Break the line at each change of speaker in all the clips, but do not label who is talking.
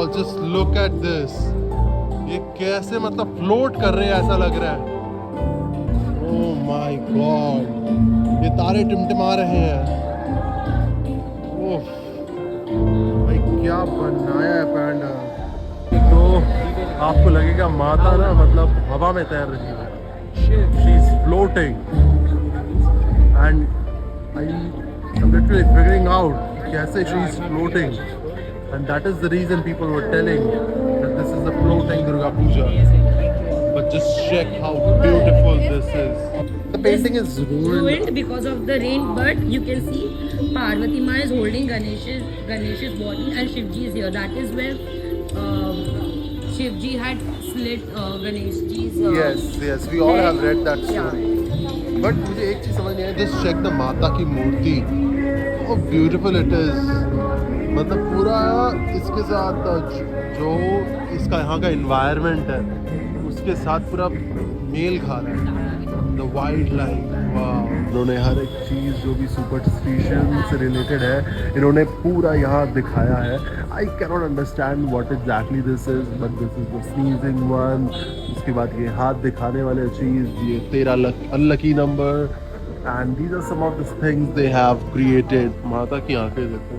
Wow, just look at this. ये कैसे मतलब फ्लोट कर रहे हैं ऐसा लग रहा है। ओह माय गॉड, ये तारे टिमटिमा रहे हैं। ओह भाई क्या बनाया है पैंडा। तो आपको लगेगा माता ना मतलब हवा में तैर रही है। She is floating and I am literally figuring out कैसे she is floating, and that is the reason people were telling that this is a floating Durga Puja. But just check how beautiful this is. The painting is ruined
because of the rain, but you can see Parvati Ma is holding Ganesh's body and Shivji is here. That is where Shivji had slit Ganeshji's
yes we all have read that story. But मुझे एक चीज समझ नहीं आई, just check the माता की मूर्ति, how beautiful it is. मतलब पूरा इसके साथ जो इसका यहाँ का इन्वायरमेंट है उसके साथ पूरा मेल खा रहा है। द वाइल्ड लाइफ, वाह। इन्होंने हर एक चीज़ जो भी सुपरस्टिशन से रिलेटेड है इन्होंने पूरा यहाँ दिखाया है। I can not understand what exactly this is, but this is the sneezing one. उसके बाद ये हाथ दिखाने वाले चीज़, ये 13 unlucky number, and these are some of the things they have created. माता की आंखें देखो,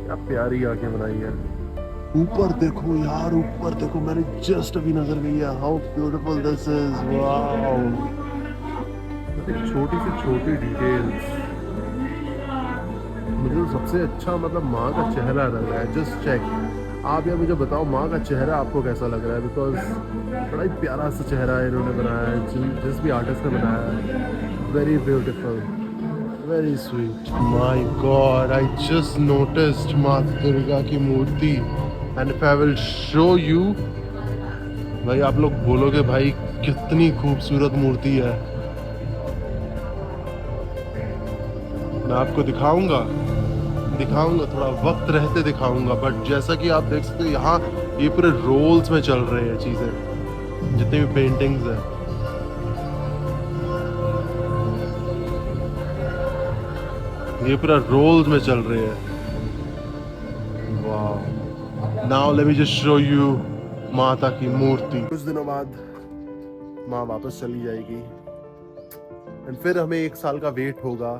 क्या प्यारी आंखें बनाई है। ऊपर देखो यार, ऊपर देखो, मैंने जस्ट अभी नजर गई है। How beautiful this is, wow. छोटी से छोटी डिटेल्स। मुझे तो सबसे अच्छा मतलब माँ का चेहरा लग रहा है। जस्ट चेक, आप यार मुझे बताओ माँ का चेहरा आपको कैसा लग रहा है, बिकॉज बड़ा ही प्यारा सा चेहरा इन्होंने बनाया है, जिस भी आर्टिस्ट ने बनाया है। Very beautiful, very sweet. My God, I just noticed Mata Durga की मूर्ति, and if I will show you, भाई आप लोग बोलोगे भाई कितनी खूबसूरत मूर्ति है। मैं आपको दिखाऊंगा थोड़ा वक्त रहते दिखाऊंगा, बट जैसा कि आप देख सकते हो यहाँ ये पूरे रोल्स में चल रहे हैं चीजें, जितनी भी पेंटिंग्स है। ये पूरा रोल्स में चल रहे हैं। वाह। Now let me just show you माता की मूर्ति। कुछ दिनों बाद माँ वापस चली जाएगी, एंड फिर हमें 1 साल का वेट होगा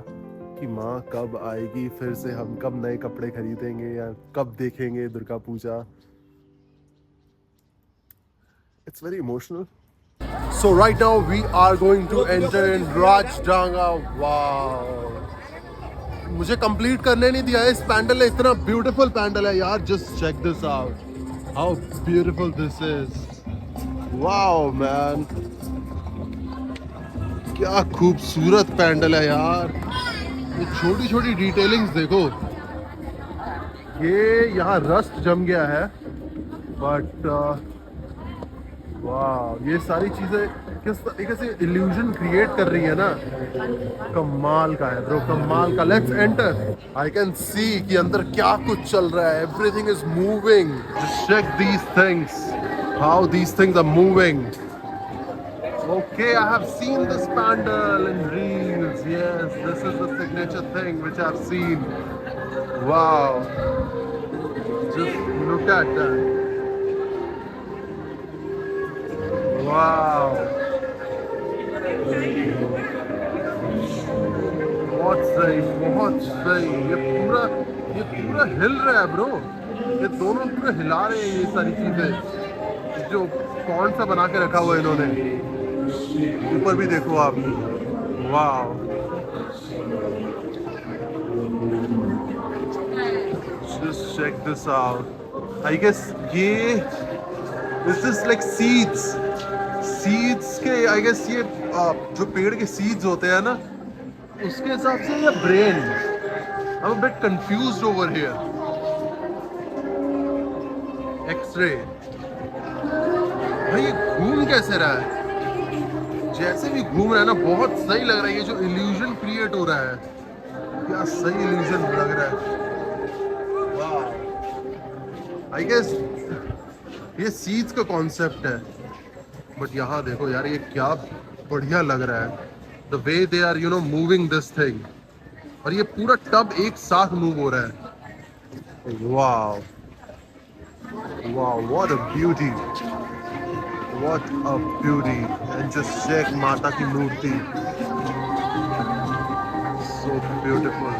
कि माँ कब आएगी, फिर से हम कब नए कपड़े खरीदेंगे या कब देखेंगे Durga Puja. It's very emotional. So right now we are going to enter in Rajdanga. वाह, मुझे कंप्लीट करने नहीं दिया है इस पैंडल ने। इतना ब्यूटीफुल पैंडल है यार। Just check this out, how beautiful this is. Wow man, क्या खूबसूरत पैंडल है यार। ये छोटी छोटी डिटेलिंग्स देखो। ये यहाँ रस्ट जम गया है, बट वाह, ये सारी चीजें किस तरीके से इल्यूजन क्रिएट कर रही है ना, कमाल का है ब्रो, कमाल का। Let's enter. I can see कि अंदर क्या कुछ चल रहा है। Everything is moving. Just check these things, how these things are moving. Okay, I have seen this pandal in reels. Yes, this is the signature thing which I've seen. Wow, just look at that. Wow, बहुत सही, बहुत सही। ये पूरा हिल रहा है bro. ये दोनों पूरे हिला रहे हैं ये सारी चीजें, जो कौन सा बना के रखा हुआ है इन्होंने। ऊपर भी देखो आप। वाव, just check this out. I guess ये is this like seeds के, I guess ये जो पेड़ के seeds होते हैं ना, उसके हिसाब से ये brain. I'm a bit confused over here. X-ray भाई, ये घूम कैसे रहा है? जैसे भी घूम रहा है ना, बहुत सही लग रहा है। ये जो इल्यूजन क्रिएट हो रहा है, क्या सही इल्यूजन लग रहा है। वाह, आई गेस ये सीड्स का कॉन्सेप्ट है, बट यहाँ देखो यार, ये क्या बढ़िया लग रहा है। The way they are moving this thing, और ये पूरा टब एक साथ मूव हो रहा है। वाह, Wow, what a beauty! What a beauty! And just check Mata ki murti. So beautiful.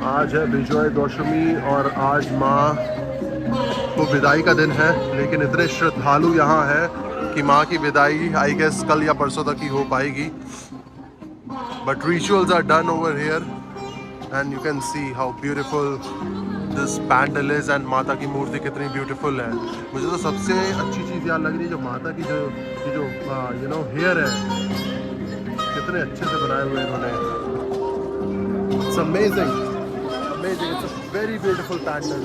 आज है विजय दशमी और आज माँ को विदाई का दिन है, लेकिन इतने श्रद्धालु यहाँ है कि माँ की विदाई आई गेस कल या परसों तक ही हो पाएगी. But rituals are done over here and you can see how beautiful this pandal is and माता की मूर्ति कितनी ब्यूटीफुल है. मुझे तो सबसे अच्छी चीज़ यहाँ लग रही है जो माता की जो यू नो हेयर है, कितने अच्छे से बनाए हुए इन्होंने. It's amazing. Amazing. It's a very beautiful pandal.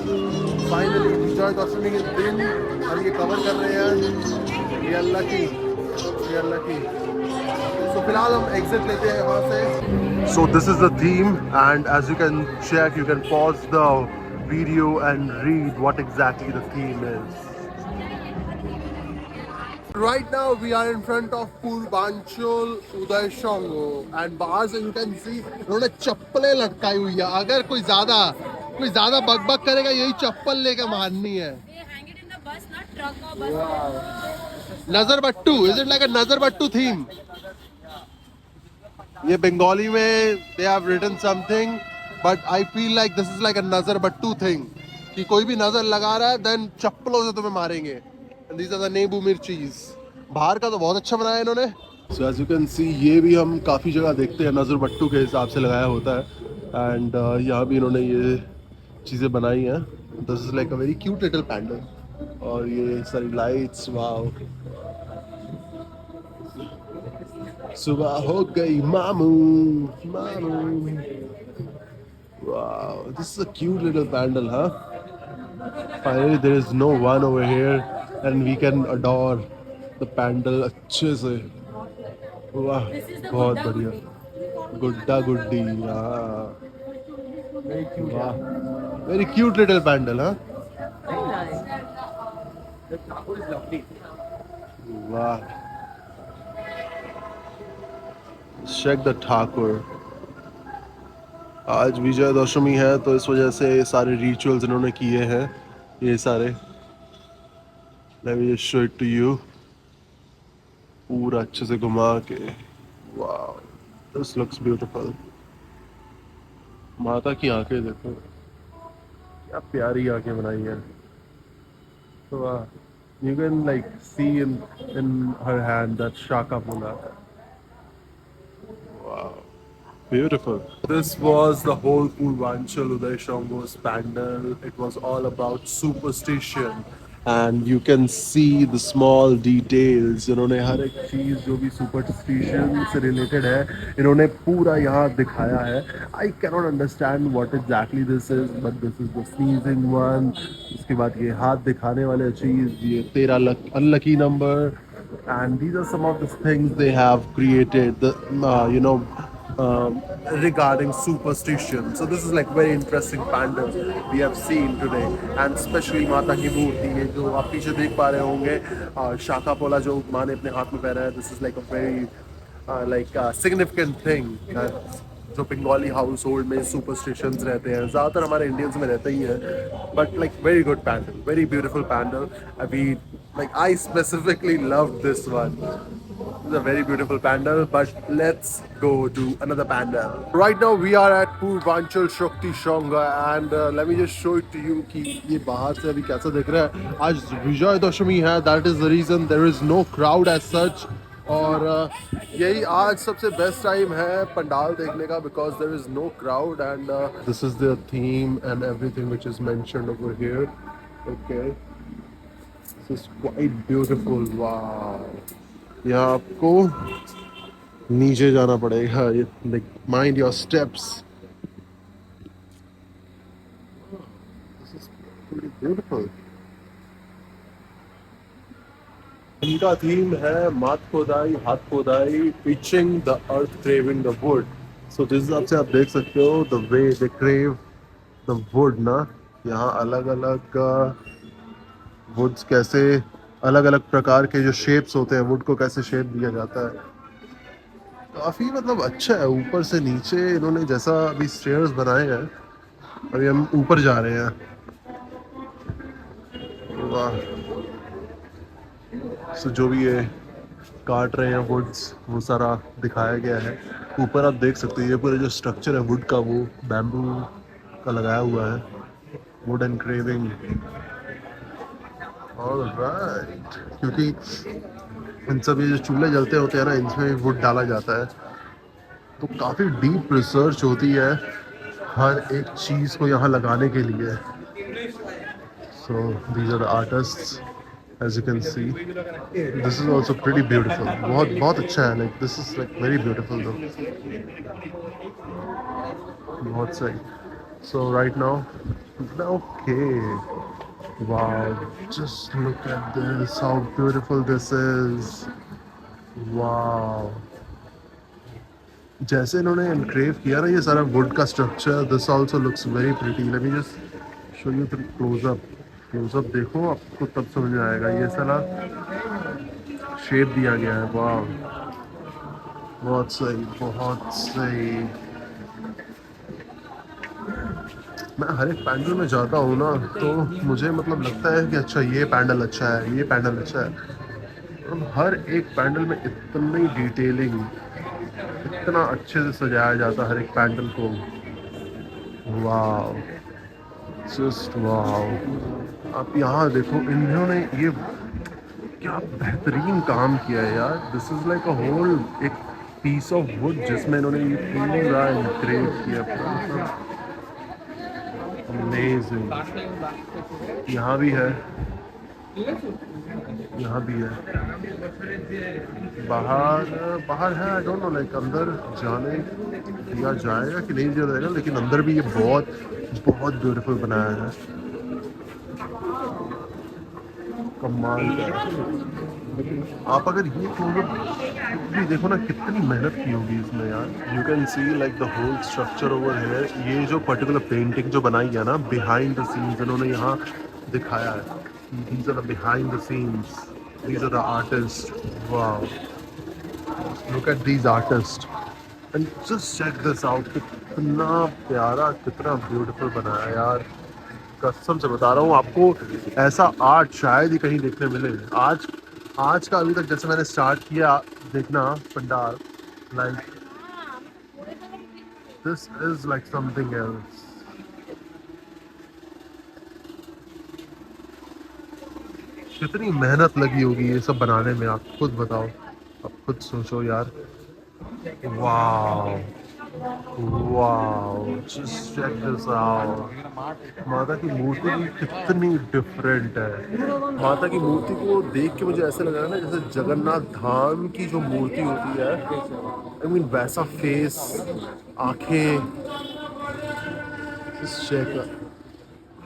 Finally, विजय दशमी के दिन हम ये कवर कर रहे हैं. We are lucky. We are lucky. So फिलहाल हम exit लेते हैं यहाँ से. So this is the theme, and as you can check, you can pause the video and read what exactly the theme is. Right now we are in front of Purvanchal Uday Shango and बाहर से you can see उन्होंने चप्पलें लटकाई हुई है. अगर कोई ज्यादा बकबक करेगा यही चप्पल लेके मारनी है. नजर बट्टू, is it like a नजर बट्टू theme? ये बंगाली में they have written something, but I feel like this is like a नजर बट्टू thing कि कोई भी नजर लगा रहा है then चप्पलों से तुम्हें मारेंगे. And these are the नींबू मिर्चीज. बाहर का तो बहुत अच्छा बनाया इन्होंने. So as you can see ये भी हम काफ़ी जगह देखते हैं नज़र बट्टू के हिसाब से लगाया होता है. एंड यहाँ भी इन्होंने ये चीज़ें बनाई हैं. This is like a very cute little pandal. और ये सारी लाइट्स. वाओ, सुबह हो गई मामू मामू. Wow, this is a cute little pandal. हाँ, finally there is no one over here and we can adore the pandal अच्छे से. वाह, बहुत बढ़िया. गुड्डा गुड्डी. हाँ, वाह, very cute little pandal. हाँ, वाह. check the Thakur. आज विजय दशमी है तो इस वजह से सारे रिचुअल्स इन्होंने किए हैं. ये सारे let me just show it to you. पूरा अच्छे से घुमा के. wow, this looks beautiful. माता की आंखें देखो, क्या प्यारी आंखें बनाई हैं. वाह, you can like see in her hand that shaka pula. Wow, beautiful. This was the whole Purvanchal Uday Shango's pandal. It was all about superstition. And you can see the small details. इन्होंने हर एक चीज़ जो भी superstition से related है इन्होंने पूरा यहाँ दिखाया है. I cannot understand what exactly this is, but this is the sneezing one. उसके बाद ये हाथ दिखाने वाले चीज़, ये 13 unlucky number. And these are some of the things they have created. The regarding superstition. So this is like very interesting pandal we have seen today, and especially माता की मूर्ति ये जो आप पीछे देख पा रहे होंगे, शाखा पोला जो माँ ने अपने हाथ में पहना है. This is like a very significant thing. जो बंगाली हाउस होल्ड में superstitions रहते हैं, ज़्यादातर हमारे इंडियंस में रहते ही हैं. But like very good pandal, very beautiful pandal. I specifically loved this one. It's a very beautiful pandal, but let's go to another pandal. Right now we are at Purvanchal Shakti Shanga, and let me just show it to you कि ये बाहर से अभी कैसा दिख रहा है. आज विजय दशमी है, that is the reason there is no crowd as such. और यही आज सबसे बेस्ट टाइम है पंडाल देखने का, because there is no crowd, and this is the theme and everything which is mentioned over here. Okay, this is quite beautiful. Wow. यहाँ आपको नीचे जाना पड़ेगा. Like mind your steps. This is pretty beautiful. इनका theme है मात खोदाई, हाथ खोदाई, pitching the earth, craving the wood. So जिस हिसाब से आप देख सकते हो the way they crave the wood ना, यहाँ अलग अलग woods कैसे अलग अलग प्रकार के जो शेप्स होते हैं वुड को कैसे शेप दिया जाता है. काफ़ी मतलब अच्छा है, ऊपर से नीचे इन्होंने जैसा अभी स्टेयर्स बनाए हैं, अभी हम ऊपर जा रहे हैं। वाह। सो जो भी ये काट रहे हैं वुड्स, वो सारा दिखाया गया है। ऊपर आप देख सकते हैं ये पूरा जो स्ट्रक्चर है वुड का, वो बैम्बू का लगाया हुआ है, वुड एनक्रेविंग। ऑलराइट, क्योंकि इन सब ये जो चूल्हे जलते होते हैं ना, इनमें वुड डाला जाता है, तो काफ़ी डीप रिसर्च होती है हर एक चीज़ को यहाँ लगाने के लिए। So these are the artists, as you can see. This is also pretty beautiful, बहुत बहुत अच्छा है, like this is like very beautiful though, बहुत सही। So right now, okay, wow, just look at this, how beautiful this is, wow. जैसे इन्होंने engrave किया ना ये सारा वुड का structure, this also looks very pretty. Let me just show you close up देखो, आपको तब समझ में आएगा। ये सारा शेप दिया गया है, वाह, बहुत सही, बहुत सही। मैं हर एक पैंडल में जाता हूँ ना, तो मुझे मतलब लगता है कि अच्छा ये पैंडल अच्छा है, ये पैंडल अच्छा है। और हर एक पैंडल में इतनी डिटेलिंग, इतना अच्छे से सजाया जाता हर एक पैंडल को, वाह, जस्ट वाह। आप यहाँ देखो, इन्होंने ये क्या बेहतरीन काम किया है यार। This is like a whole एक पीस ऑफ वुड जिसमें इन्होंने ये पूरा एनक्रेव किया, पूरा अमेजिंग। यहाँ भी है, यहाँ भी है, बाहर बाहर है, आई डोंट नो, लाइक अंदर जाने दिया जाएगा कि नहीं दिया जाएगा, लेकिन अंदर भी ये बहुत बहुत ब्यूटीफुल बनाया है, कमाल का है। आप अगर ये क्लोजअप भी देखो ना, कितनी मेहनत की होगी इसमें यार। You can see like the whole structure over here. ये जो पर्टिकुलर पेंटिंग जो बनाई है ना, बिहाइंड द सीन्स इन्होंने यहाँ दिखाया है। These are the behind the scenes, these are the artist, wow, look at these artist and just check this out. कितना प्यारा, कितना ब्यूटीफुल बनाया यार, कसम से बता रहा हूँ आपको, ऐसा आर्ट शायद ही कहीं देखने मिले। आज का अभी तक जैसे मैंने स्टार्ट किया देखना pandal, like this is like something else. कितनी मेहनत लगी होगी ये सब बनाने में, आप खुद बताओ, आप खुद सोचो यार। वाह, wow, just check this out. माता की मूर्ति भी कितनी डिफरेंट है। माता की मूर्ति को देख के मुझे ऐसा लग रहा है ना, जैसे जगन्नाथ धाम की जो मूर्ति होती है, आई मीन वैसा फेस, आंखें। जस्ट चेक,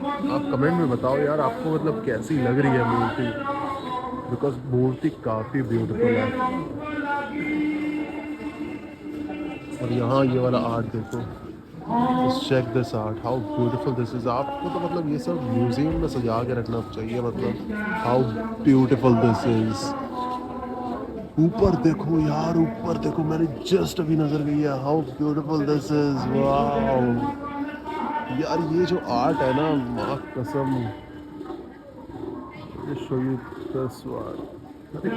आप कमेंट में बताओ यार आपको मतलब कैसी लग रही है मूर्ति, बिकॉज मूर्ति काफ़ी ब्यूटीफुल है। और यहाँ ये वाला आर्ट देखो, just check this art, how beautiful this is. आपको तो मतलब ये सब म्यूजियम में सजा के रखना चाहिए, मतलब हाउ ब्यूटीफुल दिस इज। ऊपर देखो यार, ऊपर देखो, मैंने जस्ट अभी नजर गई है, how beautiful this is, wow. यार ये जो आर्ट है ना, माँ कसम, शो यू दिस वन,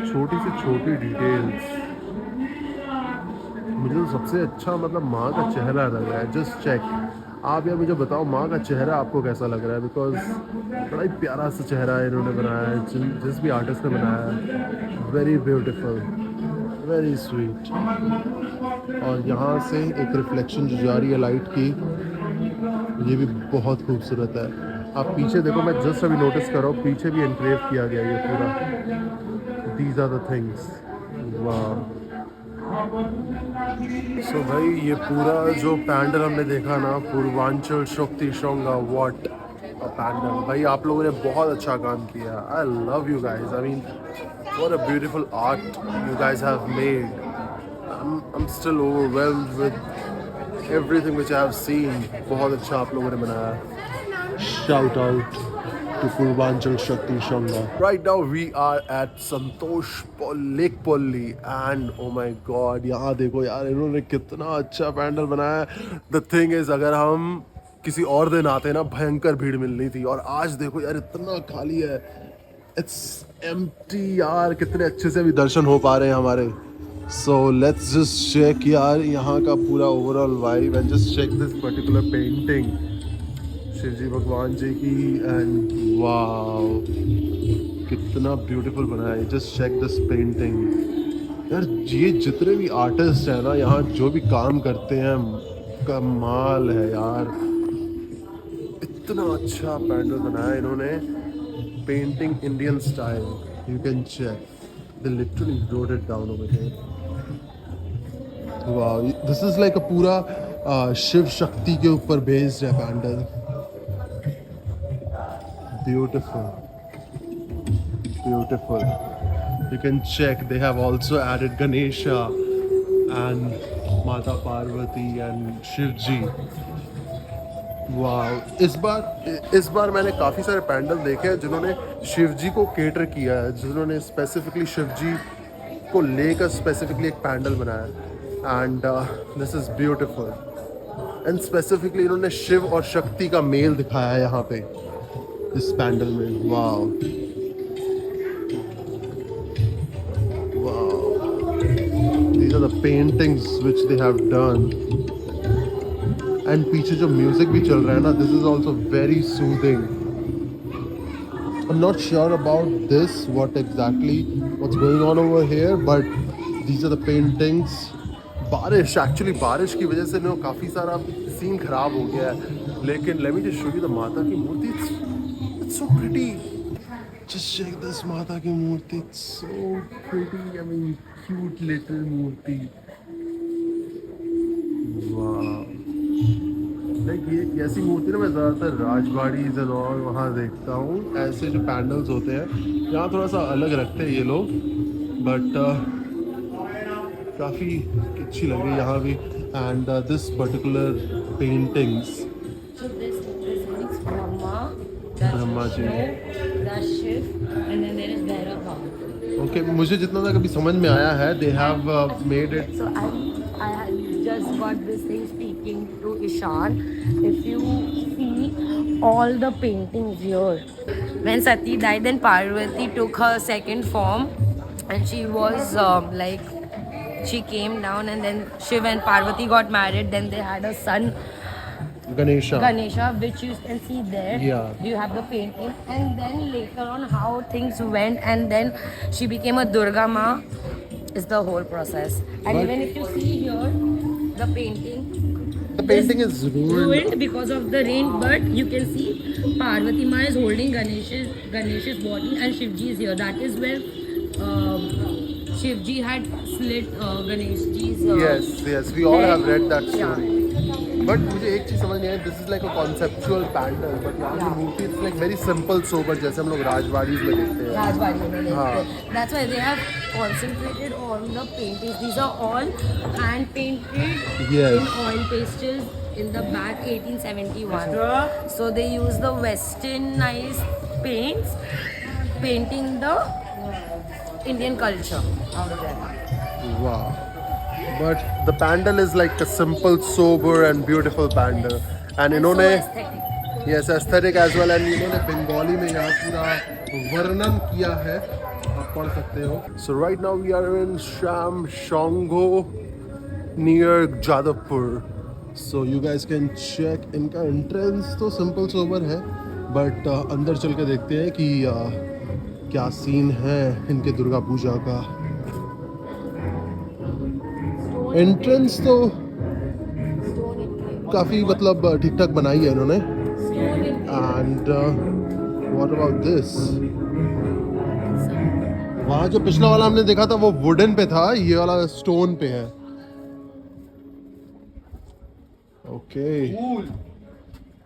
छोटी से छोटी डिटेल्स। मुझे तो सबसे अच्छा मतलब माँ का चेहरा लग रहा है, जस्ट चेक। आप यार मुझे बताओ माँ का चेहरा आपको कैसा लग रहा है, बिकॉज बड़ा ही प्यारा सा चेहरा इन्होंने बनाया है, जिस भी आर्टिस्ट ने बनाया है, वेरी ब्यूटीफुल, वेरी स्वीट। और यहाँ से एक रिफ्लेक्शन जो जा रही है लाइट की, ये भी बहुत खूबसूरत है। आप पीछे देखो, मैं जस्ट अभी नोटिस कर रहा हूँ, पीछे भी एनक्रेव किया गया ये पूरा। दीज आर द थिंग्स, वाह। सो भाई ये पूरा जो पैंडल हमने देखा ना, पूर्वांचल शक्ति श्रृंगा, व्हाट अ पैंडल। भाई आप लोगों ने बहुत अच्छा काम किया, I love you guys. I mean what a beautiful art you guys have made. I'm still overwhelmed with everything which I have seen। बहुत अच्छा आप लोगों ने बनाया, shout out. to Purvanchal Shakti Shanga. Right now we are at Santosh Lake Polli and oh my god, यहाँ देखो यार इन्होंने कितना अच्छा पैंडल बनाया है. The thing is अगर हम किसी और दिन आते ना भयंकर भीड़ मिलनी थी और आज देखो यार इतना खाली है. It's empty यार. कितने अच्छे से अभी दर्शन हो पा रहे हैं हमारे. So let's just check यार यहाँ का पूरा overall vibe and just check this particular painting. Shivji भगवान जी की and wow कितना beautiful बनाया है. Just check this painting. यार ये जितने भी आर्टिस्ट हैं ना यहाँ जो भी काम करते हैं कमाल है यार. इतना अच्छा पैंडल बनाया है इन्होंने. Painting Indian style. You can check. They literally wrote it down over here. Wow, this is like a पूरा शिव शक्ति के ऊपर based है pandal. Beautiful, beautiful. You can check. They have also added Ganesha and Mata Parvati and Shivji. वाह. इस बार मैंने काफ़ी सारे पैंडल देखे हैं जिन्होंने शिवजी को केटर किया है, जिन्होंने स्पेसिफिकली शिवजी को लेकर स्पेसिफिकली एक पैंडल बनाया है. And this is beautiful. And specifically इन्होंने शिव और शक्ति का मेल दिखाया है यहाँ पे इस पैंडल में. वाह वाह. These are the paintings which they have done. And पीछे जो म्यूजिक भी चल रहा है ना, this is also very soothing. I am not sure about this what exactly what's going on over here but these are the paintings. बारिश actually बारिश की वजह से ना काफ़ी सारा सीन खराब हो गया है. लेकिन let me just show you the माता की मूर्ति. It's so pretty. Just check this माता की मूर्ति. It's so pretty. I mean cute little मूर्ति. वाह. लाइक ये ऐसी मूर्ति ना मैं ज़्यादातर राजवाड़ीज़ और वहाँ देखता हूँ. ऐसे जो पैंडल्स होते हैं यहाँ थोड़ा सा अलग रखते हैं ये लोग बट काफ़ी अच्छी लग रही है यहाँ भी. And this particular paintings.
So this is Brahma,
Brahma ji.
that's Shiv, and then there is Bhairava.
Okay मुझे जितना तक अभी समझ में आया है they have made it.
So I had just got this thing speaking to Ishan. If you see all the paintings here, when Sati died, then Parvati took her second form, and she was like she came down, and then Shiv and Parvati got married. Then they had a son. Ganesha, which you can see there.
Yeah.
You have the painting, and then later on how things went, and then she became a Durga Ma. Is the whole process. And
But
even if you see here, the painting
is ruined
because of the rain. But you can see Parvati Ma is holding Ganesh's body, and Shivji is here. That is where Shivji had slit Ganeshji's.
Yes, we all have read that story.
Yeah.
But मुझे एक चीज़ समझ नहीं आई. This is like a conceptual pandal but यहाँ की मूर्ति it's like very simple sober जैसे हम लोग राजवाड़ीज में देखते हैं.
Rajbari में
हाँ.
That's why they have concentrated on the paintings. These are all hand painted
Yes.
in oil pastels in the back 1871. So they use the westernized paints painting the Indian culture out there.
Wow. But the pandal is like a simple, sober and beautiful pandal. And इन्होंने
So aesthetic.
yes aesthetic as well. And इन्होंने बंगाली में यहाँ पूरा वर्णन किया है. आप पढ़ सकते हो. So right now we are in Sham Shongo near Jadavpur. So you guys can check. इनका entrance तो simple sober है but अंदर चल के देखते हैं कि क्या सीन है इनके दुर्गा पूजा का. एंट्रेंस तो काफ़ी मतलब ठीक ठाक बनाई है इन्होंने. And what about this. वहाँ जो पिछला वाला हमने देखा था वो वुडन पे था, ये वाला स्टोन पे है. Okay.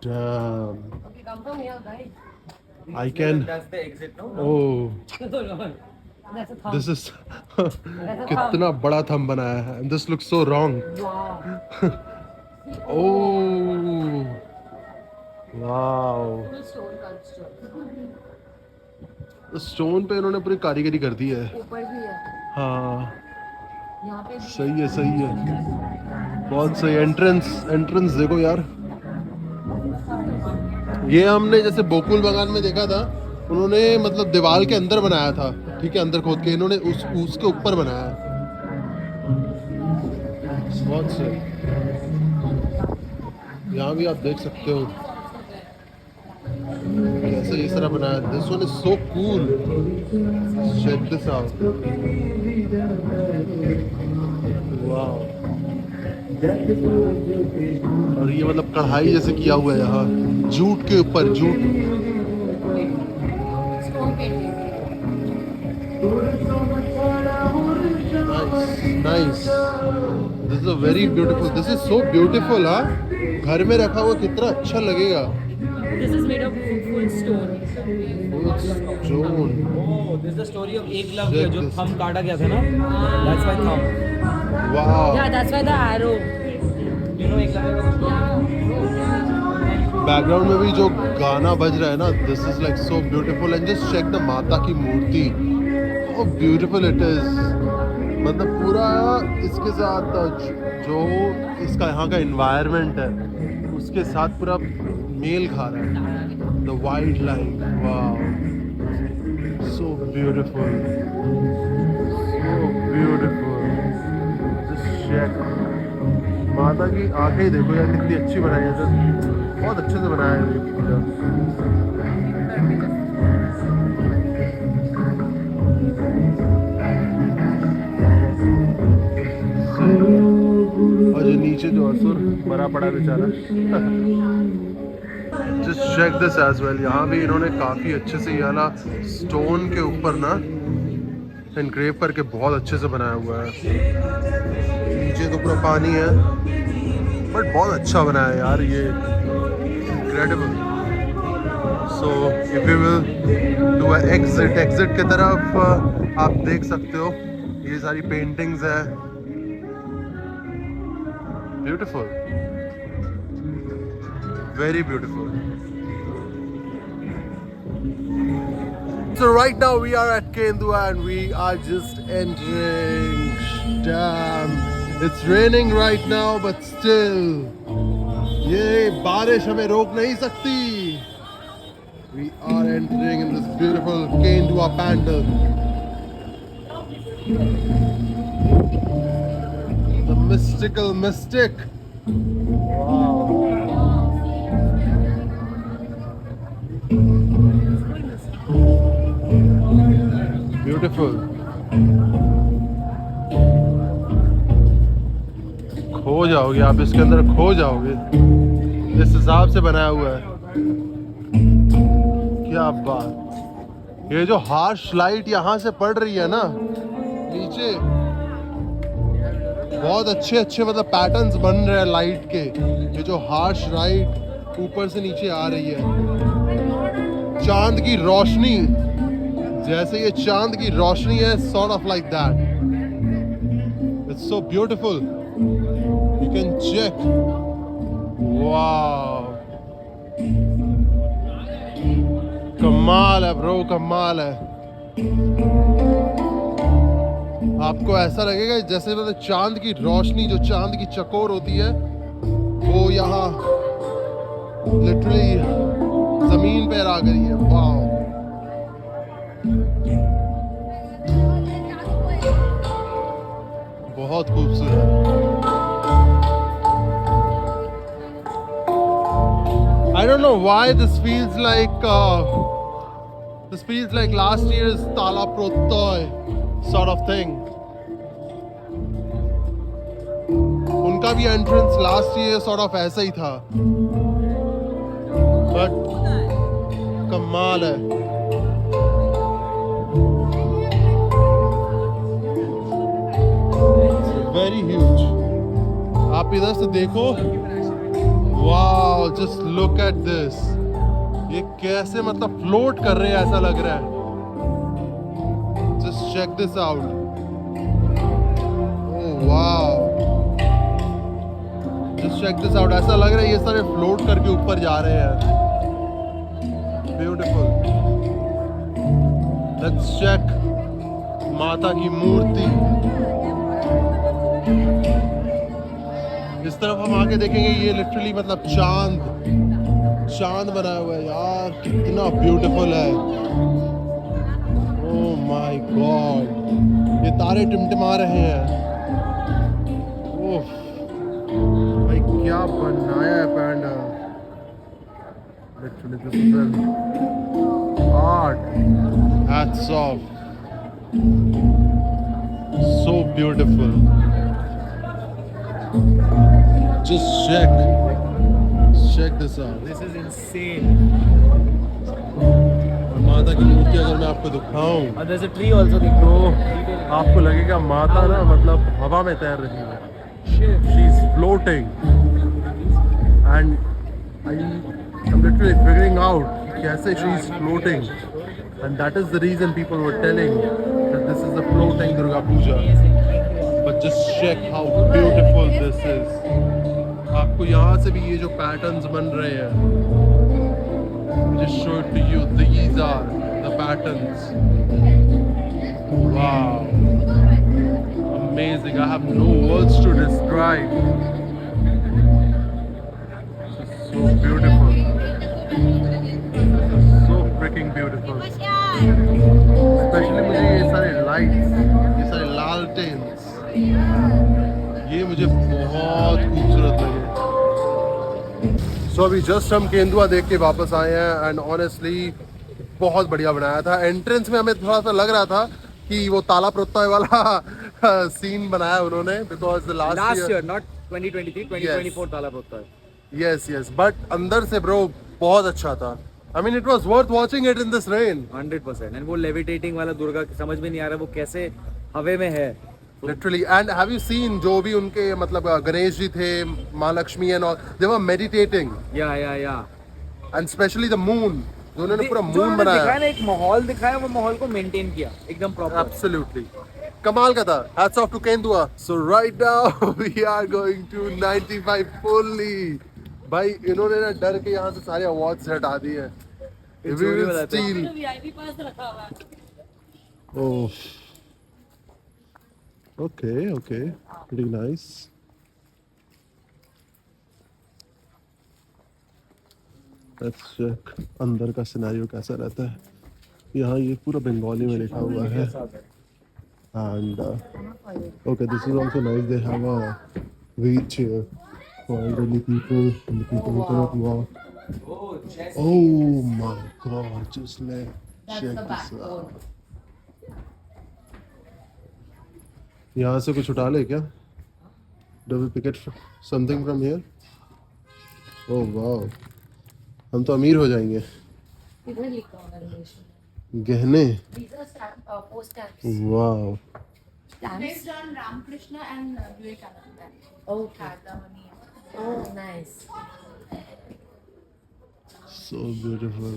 Dam.
Okay, come from here, guys.
I can.
That's the exit, no?
Oh.
That's a thumb.
This is कितना बड़ा थंब बनाया है. And this looks so wrong.
Wow.
Oh. Wow.
Stone sculpture.
Stone पे इन्होंने पूरी कारीगरी कर दी है।
ऊपर भी है,
हाँ
यहाँ पे भी।
सही है सही है, बहुत सही। एंट्रेंस देखो यार, ये हमने जैसे बोकुल बागान में देखा था, उन्होंने मतलब दीवार के अंदर बनाया था, ठीक है, अंदर खोद के, इन्होंने उसके ऊपर बनाया है। बहुत सही। यहाँ भी आप देख सकते हो कैसे इस तरह बनाया। This one is so cool, check this out, वाह। और ये मतलब कढ़ाई जैसे किया हुआ है यहाँ, जूट के ऊपर, jute. Nice, this is a very beautiful, this is so beautiful. हाँ, घर में रखा हुआ कितना अच्छा लगेगा।
This is made of full stone.
Stone.
Oh, this is the story of Eklavya
Check
जो
this.
थंब काटा गया था ना, that's why thumb.
Wow.
Yeah, that's why the arrow.
You know Eklavya का
बैकग्राउंड में भी जो गाना बज रहा है ना, this is like so beautiful. And just check the माता की मूर्ति, हाउ ब्यूटीफुल इट इज। मतलब पूरा इसके साथ जो इसका यहाँ का एनवायरनमेंट है उसके साथ पूरा मेल खा रहा है। The wildlife, wow, so beautiful, so beautiful. Just check माता की आंखें देखो यार, कितनी अच्छी बनाई है। बहुत अच्छे से बनाया है ये पूजा। और जो नीचे जो असुर मरा पड़ा बेचारा, just check this as well. यहाँ भी इन्होंने काफी अच्छे से ये वाला स्टोन के ऊपर ना एनग्रेव करके बहुत अच्छे से बनाया हुआ है। नीचे तो पूरा पानी है, बट बहुत अच्छा बनाया है यार ये, incredible. So if you will do exit के तरफ आप देख सकते हो ये सारी पेंटिंग्स है, beautiful, very beautiful. So right now we are at Kendua and we are just entering. Damn, it's raining right now, but still, ये बारिश हमें रोक नहीं सकती। We are entering in this beautiful Kendua Pandal. The mystical mystic. Wow. Beautiful. खो जाओगे आप इसके अंदर, खो जाओगे, इस हिसाब से बनाया हुआ है। क्या बात। ये जो हार्श लाइट यहाँ से पड़ रही है ना नीचे, बहुत अच्छे मतलब पैटर्न्स बन रहे हैं लाइट के। ये जो हार्श लाइट ऊपर से नीचे आ रही है, चांद की रोशनी, जैसे ये चांद की रोशनी है, sort of like that. It's so beautiful. You can check. Wow. कमाल है ब्रो, कमाल है। आपको ऐसा लगेगा जैसे मतलब चांद की रोशनी, जो चांद की चकोर होती है, वो यहाँ लिटरली जमीन पे आ गई है। वाओ, बहुत खूबसूरत। I don't know why this feels like last year's Tala Protoy sort of thing. उनका भी entrance last year sort of ऐसा ही था, बट कमाल है। Very huge. आप इधर से देखो, wow, just look at this. ये कैसे मतलब फ्लोट कर रहे हैं ऐसा लग रहा है। Just check this out. Oh wow, just check this out. ऐसा लग रहा है ये सारे फ्लोट करके ऊपर जा रहे हैं। ब्यूटीफुल। लेट्स चेक माता की मूर्ति। इस तरफ हम आके देखेंगे, ये लिटरली मतलब चांद बना हुआ है यार, कितना ब्यूटीफुल है। ओह माय गॉड, ये तारे टिमटिमा रहे हैं। ओह भाई क्या बनाया है pandal, literally this is an art, hats off, so beautiful. Just check this out.
This is insane.
और माता की मूर्ति अगर मैं आपको दिखाऊं
And there's a tree also.
तो आपको लगेगा माता ना मतलब हवा में तैर रही है। She is floating and I'm literally figuring out कि कैसे she is floating, and that is the reason people were telling that this is a floating Durga Puja. But just check how beautiful this is. आपको यहाँ से भी ये जो patterns बन रहे हैं, just show it to you. These are the patterns. Wow, amazing. I have no words to describe. This is so beautiful, so freaking beautiful. Especially मुझे ये सारे lights, ये सारे लालटेन्स, ये मुझे बहुत खूबसूरत लगे। सो अभी जस्ट हम केंदुआ देख के वापस आए हैं एंड ऑनेस्टली बहुत बढ़िया बनाया था। एंट्रेंस में हमें थोड़ा सा लग रहा था कि वो ताला प्रत्ता वाला सीन बनाया उन्होंने, because the
Last year, not 2023, 2024 ताला होता है.
यस बट अंदर से ब्रो बहुत अच्छा था। I mean it was worth watching it in this rain
100%. And वो लेविटेटिंग वाला दुर्गा समझ में नहीं आ रहा वो कैसे हवे में है.
Literally. And have you seen जो भी उनके मतलब गणेश जी थे, माँ Lakshmi and all, they were meditating
या
एंड स्पेशली द मून, जो उन्होंने पूरा
जो
मून
उन्होंने
बनाया,
दिखाया ना, एक माहौल दिखाया, वो माहौल को मेंटेन किया एकदम प्रॉपर.
एब्सोल्युटली कमाल का था। Hats off to Kendua. So right now we are going to 95 fully. भाई इन्होंने ना डर के यहाँ से सारे अवार्ड्स हटा दिए हैं।
It's really बता दो.
Steal.
VIP पास रखा हुआ है।
Oh. Okay. Pretty nice. Let's check अंदर का सिनेरियो कैसा रहता है। यहाँ ये पूरा बंगाली में लिखा हुआ है। And okay, this is also nice. They have a wheelchair for elderly people and the people who cannot walk. Oh my God! Just check this out. यहाँ से कुछ उठा ले क्या? Do we pick it something from here? Oh wow! हम तो अमीर हो जाएंगे।
किधर लिखा हुआ है इंग्लिश में?
गहने।
These are post stamps.
Wow!
Stamps?
Based on Ramakrishna and Vivekananda.
Okay. Oh, nice.
So beautiful.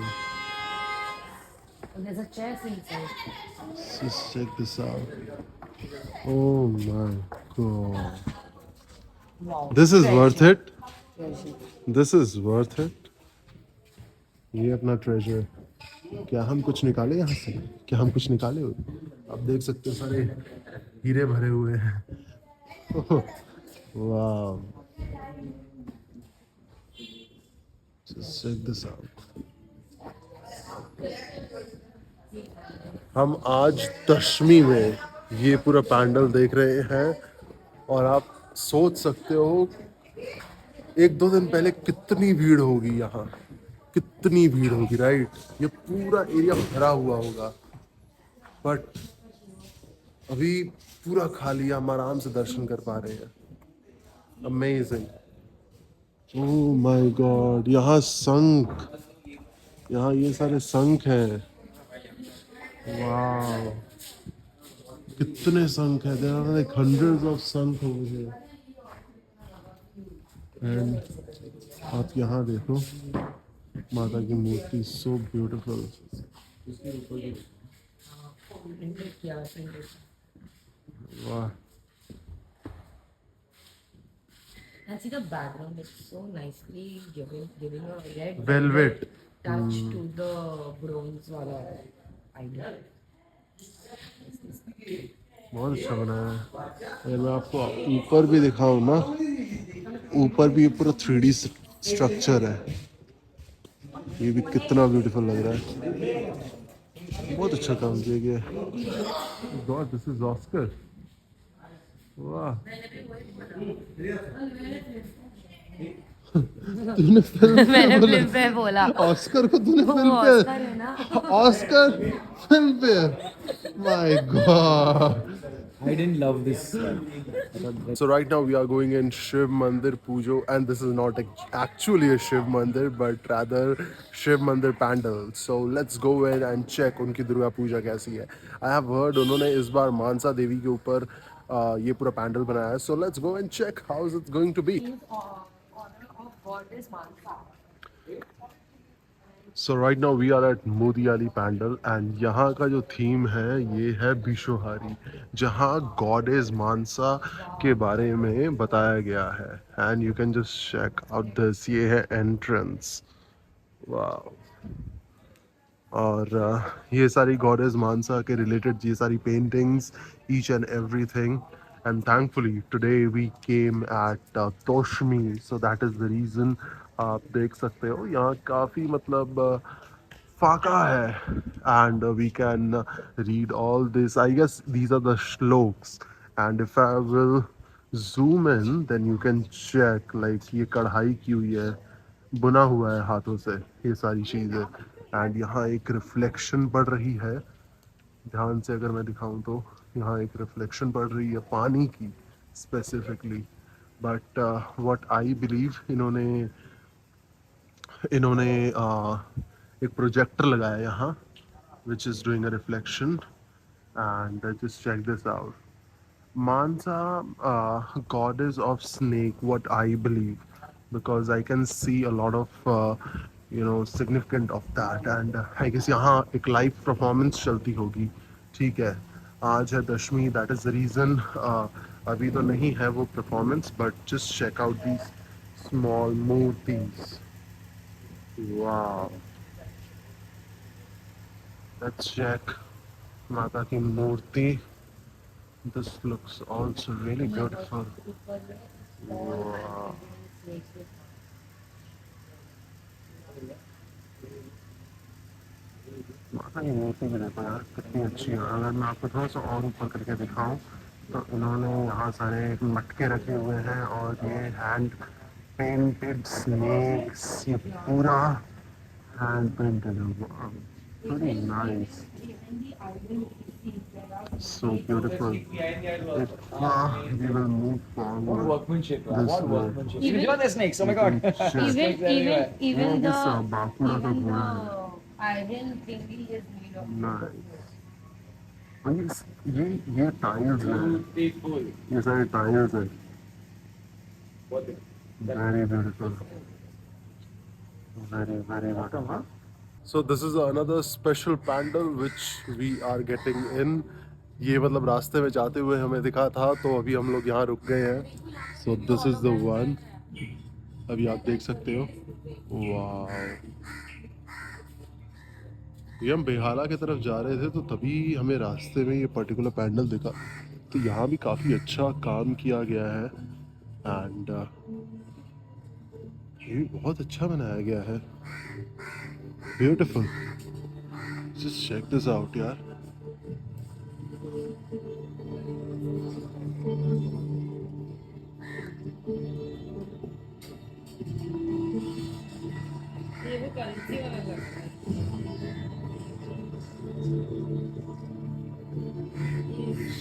There's a chest inside.
Just check this out. Oh my God!
Wow.
This is worth it.
Treasure.
This is worth it. ये अपना treasure. क्या हम कुछ निकाले यहाँ से? क्या हम कुछ निकाले? आप देख सकते हो सारे हीरे भरे हुए हैं। वाह! Just check this out. हम आज दशमी में ये पूरा पैंडल देख रहे हैं और आप सोच सकते हो एक दो दिन पहले कितनी भीड़ होगी यहाँ, कितनी भीड़ होगी, राइट? ये पूरा एरिया भरा हुआ होगा, बट अभी पूरा खाली, हम आराम से दर्शन कर पा रहे हैं। अमेजिंग। Oh my God! यहाँ शंख, यहाँ ये सारे शंख हैं। वाह! कितने शंख हैं। There are like hundreds of shankh over here. And आप यहाँ देखो माता की मूर्ति, सो ब्यूटीफुल। वाह!
And see the background, it's so nicely giving a red
Velvet.
touch to the bronze wala idol.
बहुत अच्छा बनाया है। अगर मैं आपको ऊपर भी दिखाऊं ना, ऊपर भी पूरा 3D स्ट्रक्चर है। ये भी कितना ब्यूटीफुल लग रहा है। बहुत अच्छा काम किया गया है। God, this is Oscar. वाह। तूने फिल्म पे
मैंने
बोला,
फिल्म पे बोला।
ऑस्कर को तूने
वो
फिल्म
ऑस्कर है ना।
पे, ऑस्कर फिल्म पे। My God.
I didn't love this.
So right now we are going in Shiv Mandir Pujo, and this is not actually a Shiv Mandir but rather Shiv Mandir pandal. So let's go in and check उनकी दुर्गा पूजा कैसी है. I have heard उन्होंने इस बार मानसा देवी के ऊपर ये पूरा पैंडल बनाया है. So let's go and check how is it going to be.
Honor of goddess Mansa.
So right now we are at Modi Ali pandal and यहाँ का जो थीम है ये है बिशोहारी, जहाँ गॉडेस मानसा के बारे में बताया गया है. And you can just check out this, ये है एंट्रेंस. वाह. और ये सारी गॉडेस मानसा के रिलेटेड ये सारी paintings, each and everything. And thankfully today we came at तोशमी, so that is the reason. आप देख सकते हो यहाँ काफ़ी मतलब फाका है. And we can read all this. I guess these are the shlokas. And if I will zoom in then you can check like ये कढ़ाई की हुई है, बुना हुआ है हाथों से ये सारी चीज़ें. एंड यहाँ एक रिफ्लेक्शन पड़ रही है. ध्यान से अगर मैं दिखाऊं तो यहाँ एक रिफ्लेक्शन पड़ रही है पानी की specifically. But what I believe, इन्होंने एक प्रोजेक्टर लगाया यहाँ which is doing a reflection. And just check this out. Mansa, goddess of snake, what I believe, because I can see a lot of significant of that. And I guess यहाँ एक live performance चलती होगी. ठीक है, आज है दशमी, that is the reason. अभी तो नहीं है वो performance, but just check out these small मूर्तिस. Wow. Let's check माता की मूर्ति. This looks also really beautiful. Wow. माता की मूर्ति भी देखो यार कितनी अच्छी है. अगर मैं आपको थोड़ा सा और ऊपर करके दिखाऊं तो इन्होंने यहाँ सारे मटके रखे हुए हैं और ये हैंड पेंटेड स्नेक्स, ये पूरा हैंड पेंटेड है. Very nice. So beautiful. If we will move forward
Workmanship.
this
What
way,
workmanship? You know the snakes. Oh my god.
Even
this
the
bakura का
even
घोड़ा है.
the iron thingy is made of.
Nice. और ये tiles हैं, ये सारे tiles हैं. Very beautiful. Very beautiful. So this is another special pandal which we are getting in. ये मतलब रास्ते में जाते हुए हमें दिखा था तो अभी हम लोग यहाँ रुक गए हैं. So this is the one. अभी आप देख सकते हो. वाह. ये हम बेहाला की तरफ जा रहे थे तो तभी हमें रास्ते में ये पर्टिकुलर पैंडल दिखा. तो यहाँ भी काफ़ी अच्छा काम किया गया है. एंड ये भी बहुत अच्छा बनाया गया है. Beautiful. Just check this out यार.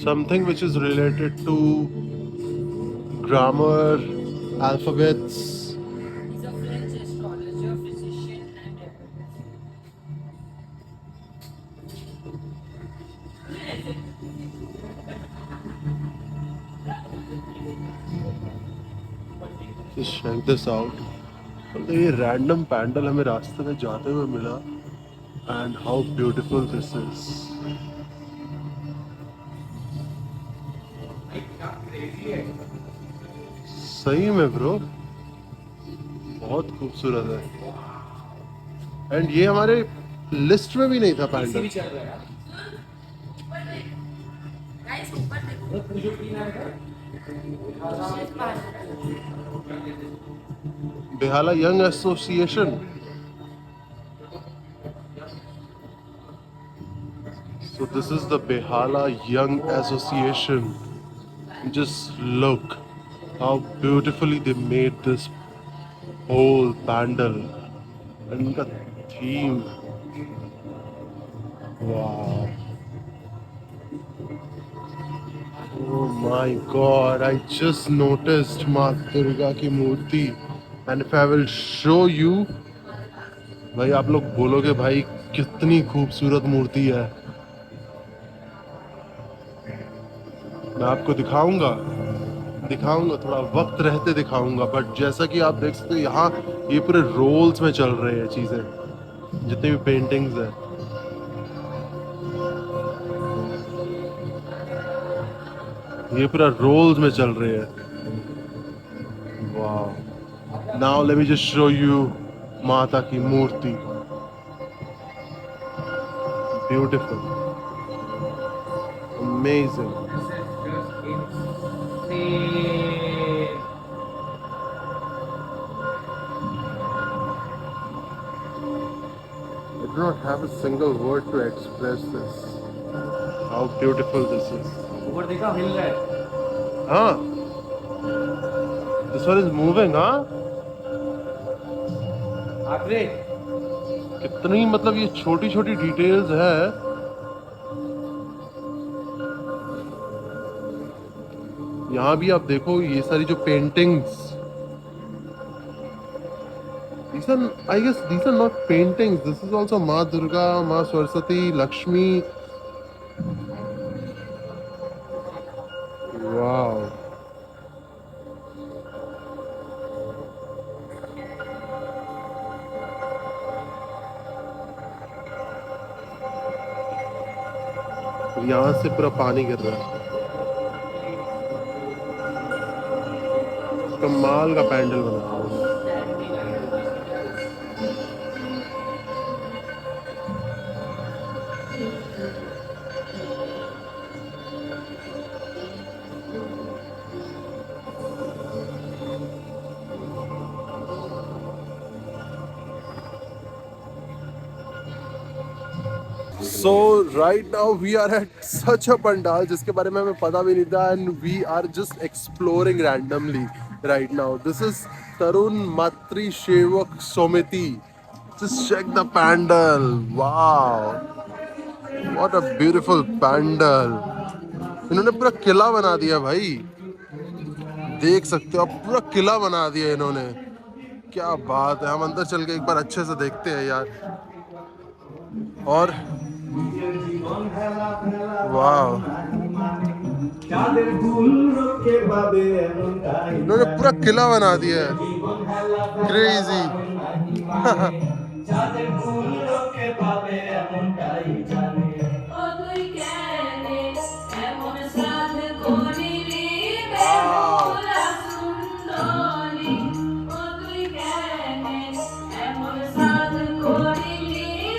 Something which is related to grammar, alphabets.
He's a French astrologer, physician, and everything. Just check this out. मतलब ये रैंडम पैंडल हमें रास्ते में जाते हुए मिला. And how beautiful this is. सही में ब्रो बहुत खूबसूरत है. एंड ये हमारे लिस्ट में भी नहीं था पैंडल. ऊपर देखो। She's Parvati.
Behala young association. So this is the Behala Young Association. Just look how beautifully they made this whole pandal and the theme. Wow. Oh my god, I just noticed Maa Durga ki murti. And if I will show you, भाई आप लोग बोलोगे भाई कितनी खूबसूरत मूर्ति है. मैं आपको दिखाऊंगा थोड़ा वक्त रहते दिखाऊंगा. बट जैसा कि आप देख सकते हो यहाँ ये पूरे रोल्स में चल रहे हैं चीजें, जितनी भी पेंटिंग्स है. ये पूरा रोल्स में चल रहे हैं. वाह. Now let me just show you माता की मूर्ति. Beautiful, amazing. I do not have a single word to express this. How beautiful this is.
ऊपर देखा हिल रहा है.
Huh? This one is moving, huh?
आखिरी
कितनी मतलब ये छोटी छोटी डिटेल्स है. यहाँ भी आप देखो ये सारी जो paintings. These are, I guess these are not paintings. This is also Ma Durga, Ma Saraswati, Lakshmi. Wow. यहाँ से पूरा पानी गिर रहा है. कमाल का पैंडल बना हुआ है. So right now we are at such a pandal जिसके बारे में हमें पता भी नहीं था, and we are just exploring randomly right now. This is Tarun Matri Shevak Somiti. Just check the pandal. Wow, what a beautiful pandal. इन्होंने पूरा किला बना दिया भाई. देख सकते हो आप, पूरा किला बना दिया इन्होंने. क्या बात है. हम अंदर चल के एक बार अच्छे से देखते हैं यार. और वाह, इन्होंने पूरा किला बना दिया है. Crazy.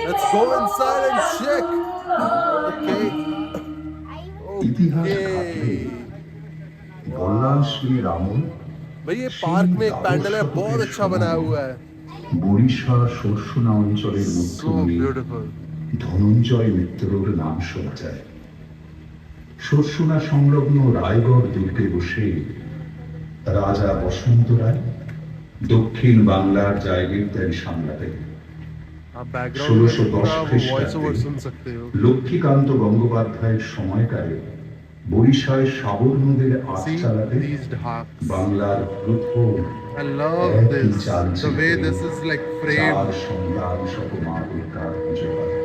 Let's go inside and check. Okay. भाई ये पार्क में एक पैंडल है, बहुत अच्छा बनाया हुआ है.
বরিশা শস্যনা অঞ্চলের
So
মধ্যমণি
beautiful.
ধনঞ্জয় মিত্রর নাম শোনা যায়। শস্যনা সংলগ্ন রায়গড় দুর্গে বসে রাজা বসন্ত রায় দক্ষিণ বাংলার জায়গিরদারি সামলাতেন।
आप बैकग्राउंड
1610
में वॉइस ओवर
খ্রিস্টাব্দে
सुन सकते हो.
লক্ষ্মীকান্ত গঙ্গোপাধ্যায়ের সময়কালে বরিশায় সাবর নদের আট
See
চালাতে
these darks.
বাংলার প্রথম
I love this. The way this is like
চার
framed.
সন্তান সহ মা দুর্গার পুজো করে।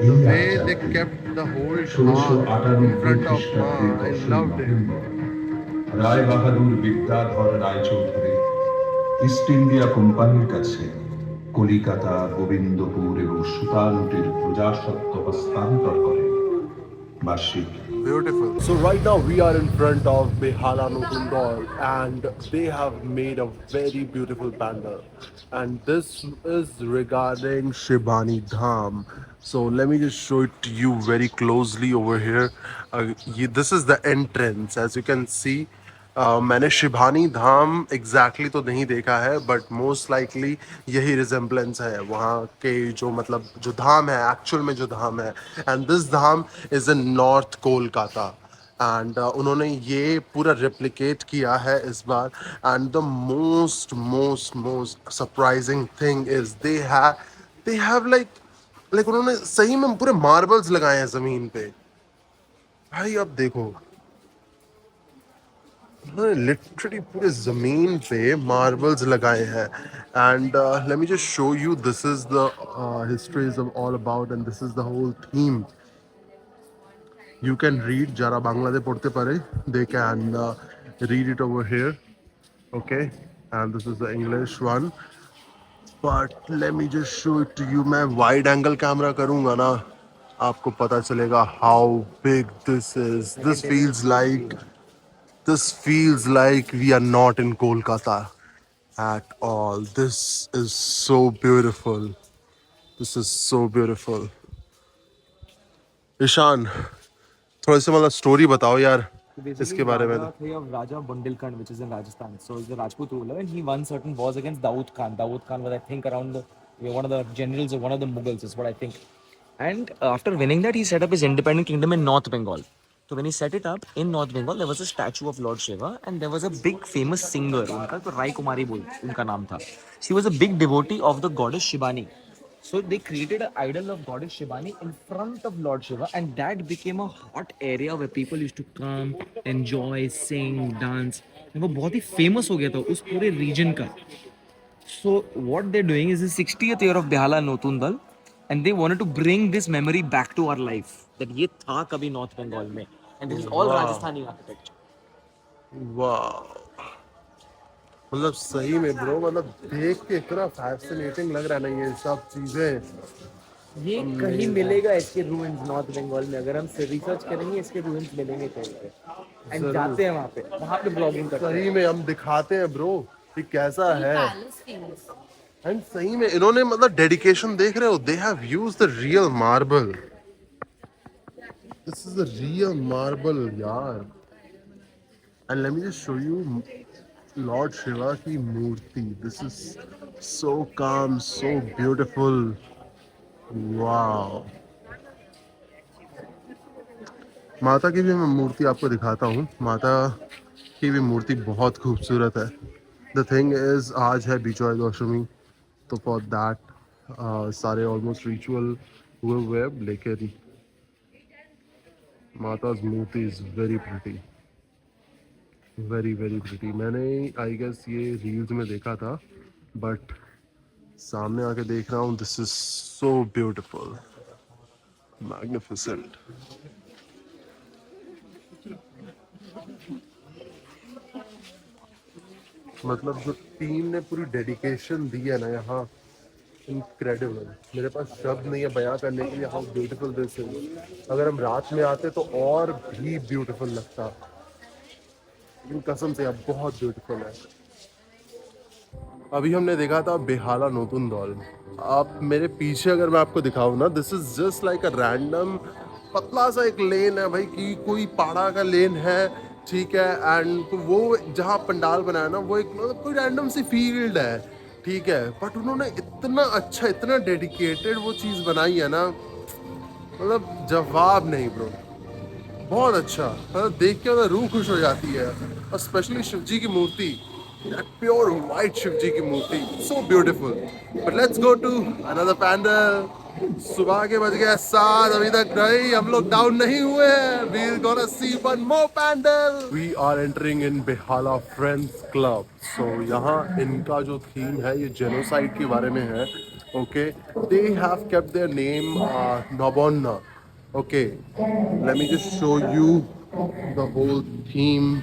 The
এই
way
আচার
they kept the whole dark
1698
in front of
খ্রিস্টাব্দের
Ma. I
10
loved it.
November Rai Bahadur Bidyadhar Roychowdhury East India কোম্পানির কাছে কলিকাতা, গোবিন্দপুর এবং সুতানুটির প্রজাস্বত্ব হস্তান্তর করেন। বার্ষিক
beautiful. So right now we are in front of Behala Notundor and they have made a very beautiful pandal. And this is regarding Shibani Dham. So let me just show it to you very closely over here. This is the entrance. As you can see, मैंने शिभानी धाम exactly तो नहीं देखा है but most likely यही resemblance है वहाँ के जो मतलब जो धाम है एक्चुअल में जो धाम है and this dham is in north Kolkata and उन्होंने ये पूरा रेप्लिकेट किया है इस बार and the most most most surprising thing is they have like उन्होंने सही में पूरे मार्बल्स लगाए हैं ज़मीन पे भाई अब देखो लिटरली पूरे जमीन पे मार्बल्स लगाए हैं and let me just show you this is the history is all about and this is the whole theme you can read যারা বাংলাতে পড়তে পারে they can read it over here okay and this is the English one but let me just show it to you मैं wide angle camera करूंगा ना आपको पता चलेगा how big this feels like we are not in Kolkata at all. This is so beautiful. This is so beautiful. Ishan थोड़ा सा मतलब story बताओ यार इसके बारे में
of Raja Bundelkhand, which is in Rajasthan. So he's a Rajput ruler, and he won certain wars against Daud Khan. Daud Khan was, I think, around one of the generals of one of the Mughals, is what I think. And after winning that, he set up his independent kingdom in North Bengal. So when he set it up in North Bengal, there was a statue of Lord Shiva, and there was a big famous singer. उनका तो Rai Kumari बोल उनका नाम था. She was a big devotee of the goddess Shivani. So they created an idol of goddess Shivani in front of Lord Shiva, and that became a hot area where people used to come, enjoy, sing, dance. And वो बहुत ही famous हो गया था उस पूरे region का. So what they're doing is the 60th year of Behala Notundal, and they wanted to bring this memory back to our life. That ये था कभी North Bengal में, and this is all Rajasthani architecture.
वाह मतलब सही में bro मतलब देख के इतना फैसिनेटिंग लग रहा है ना ये सब चीजें
ये कहीं मिलेगा इसके ruins नॉर्थ बंगाल में अगर हम रिसर्च करेंगे इसके ruins मिलेंगे कहीं पे एंड जाते हैं वहाँ पे ब्लॉगिंग करते हैं
सही में हम दिखाते हैं ब्रो कि कैसा है
Palace things.
एंड सही में इन्होंने मतलब डेडिकेशन देख रहे हो they have used the real marble this is the real marble यार and let me just show you lord Shiva की मूर्ति दिस इज सो काम सो ब्यूटीफुल वाओ माता की भी मैं मूर्ति आपको दिखाता हूँ माता की भी मूर्ति बहुत खूबसूरत है द थिंग इज आज है बिजोय दशमी तो फॉर दैट सारे ऑलमोस्ट रिचुअल हुए हुए लेकिन माता's मूर्ति is very pretty very very pretty मैंने आई गेस ये रील्स में देखा था बट सामने आके देख रहा हूँ this is so beautiful magnificent मतलब जो टीम ने पूरी डेडिकेशन दी है ना यहाँ इनक्रेडिबल मेरे पास शब्द नहीं है बयां करने के लिए हाउ ब्यूटीफुल दिस इज अगर हम रात में आते तो और भी ब्यूटीफुल लगता इन कसम से अब बहुत ब्यूटीफुल है अभी हमने देखा था बेहाला नोतुंदौल आप मेरे पीछे अगर मैं आपको दिखाऊं ना this is just like a random पतला सा एक लेन है भाई कि कोई पहाड़ा का लेन है ठीक है एंड तो वो जहाँ पंडाल बनाया ना वो एक मतलब कोई रैंडम सी फील्ड है ठीक है बट उन्होंने इतना अच्छा इतना डेडिकेटेड वो चीज़ बनाई है ना मतलब जवाब नहीं ब्रो बहुत अच्छा मतलब देख के मतलब रूह खुश हो जाती है और स्पेशली शिव जी की मूर्ति प्योर वाइट शिव जी की मूर्ति so beautiful but let's go to another pandal सुबह के बज गए 7 अभी तक नहीं हम लोग डाउन नहीं हुए हैं we are gonna see one more pandal we are entering in Behala friends club so यहाँ इनका जो थीम है ये जेनोसाइड के बारे में है okay they have kept their name Nabanna okay let me just show you the whole theme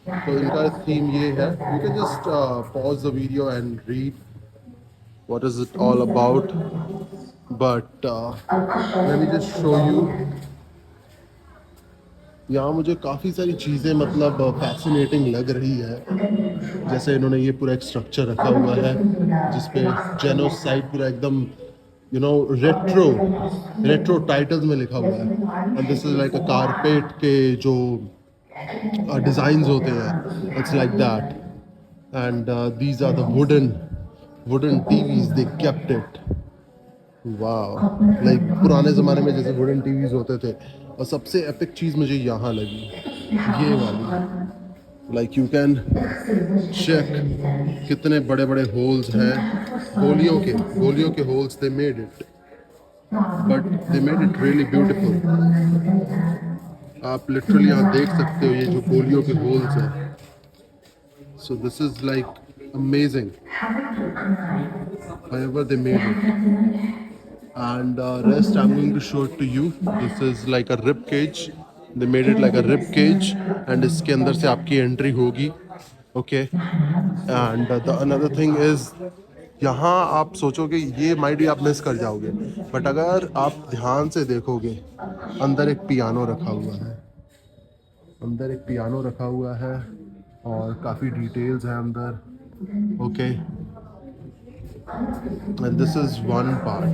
तो इनका थीम ये है you can just pause the video and read what is it all about but let me just show you यहाँ मुझे काफ़ी सारी चीज़ें मतलब फैसिनेटिंग लग रही है। जैसे इन्होंने ये पूरा एक स्ट्रक्चर रखा हुआ है जिसपे जेनोसाइड पूरा एकदम रेट्रो रेट्रो टाइटल्स में लिखा हुआ है। And this is like a carpet के जो डिज़ाइंस होते हैं, it's like that. And these are the wooden TVs, they kept it. वाह, लाइक पुराने ज़माने में जैसे वुडन टीवीज होते थे। और सबसे एपिक चीज़ मुझे यहाँ लगी, ये वाली। लाइक यू कैन चेक कितने बड़े बड़े होल्स हैं, गोलियों के holes. They made it, but they made it really beautiful. आप लिटरली यहाँ देख सकते हो ये जो गोलियों के होल्स हैं। सो this is like amazing however they made it. And rest I'm going to show it to you. This is like a rib cage. They made it like a rib cage and इसके अंदर से आपकी entry होगी. Okay. And the another thing is, यहाँ आप सोचोगे ये might भी आप मिस कर जाओगे, बट अगर आप ध्यान से देखोगे अंदर एक पियानो रखा हुआ है, और काफ़ी डिटेल्स हैं अंदर. Okay, and this is one part.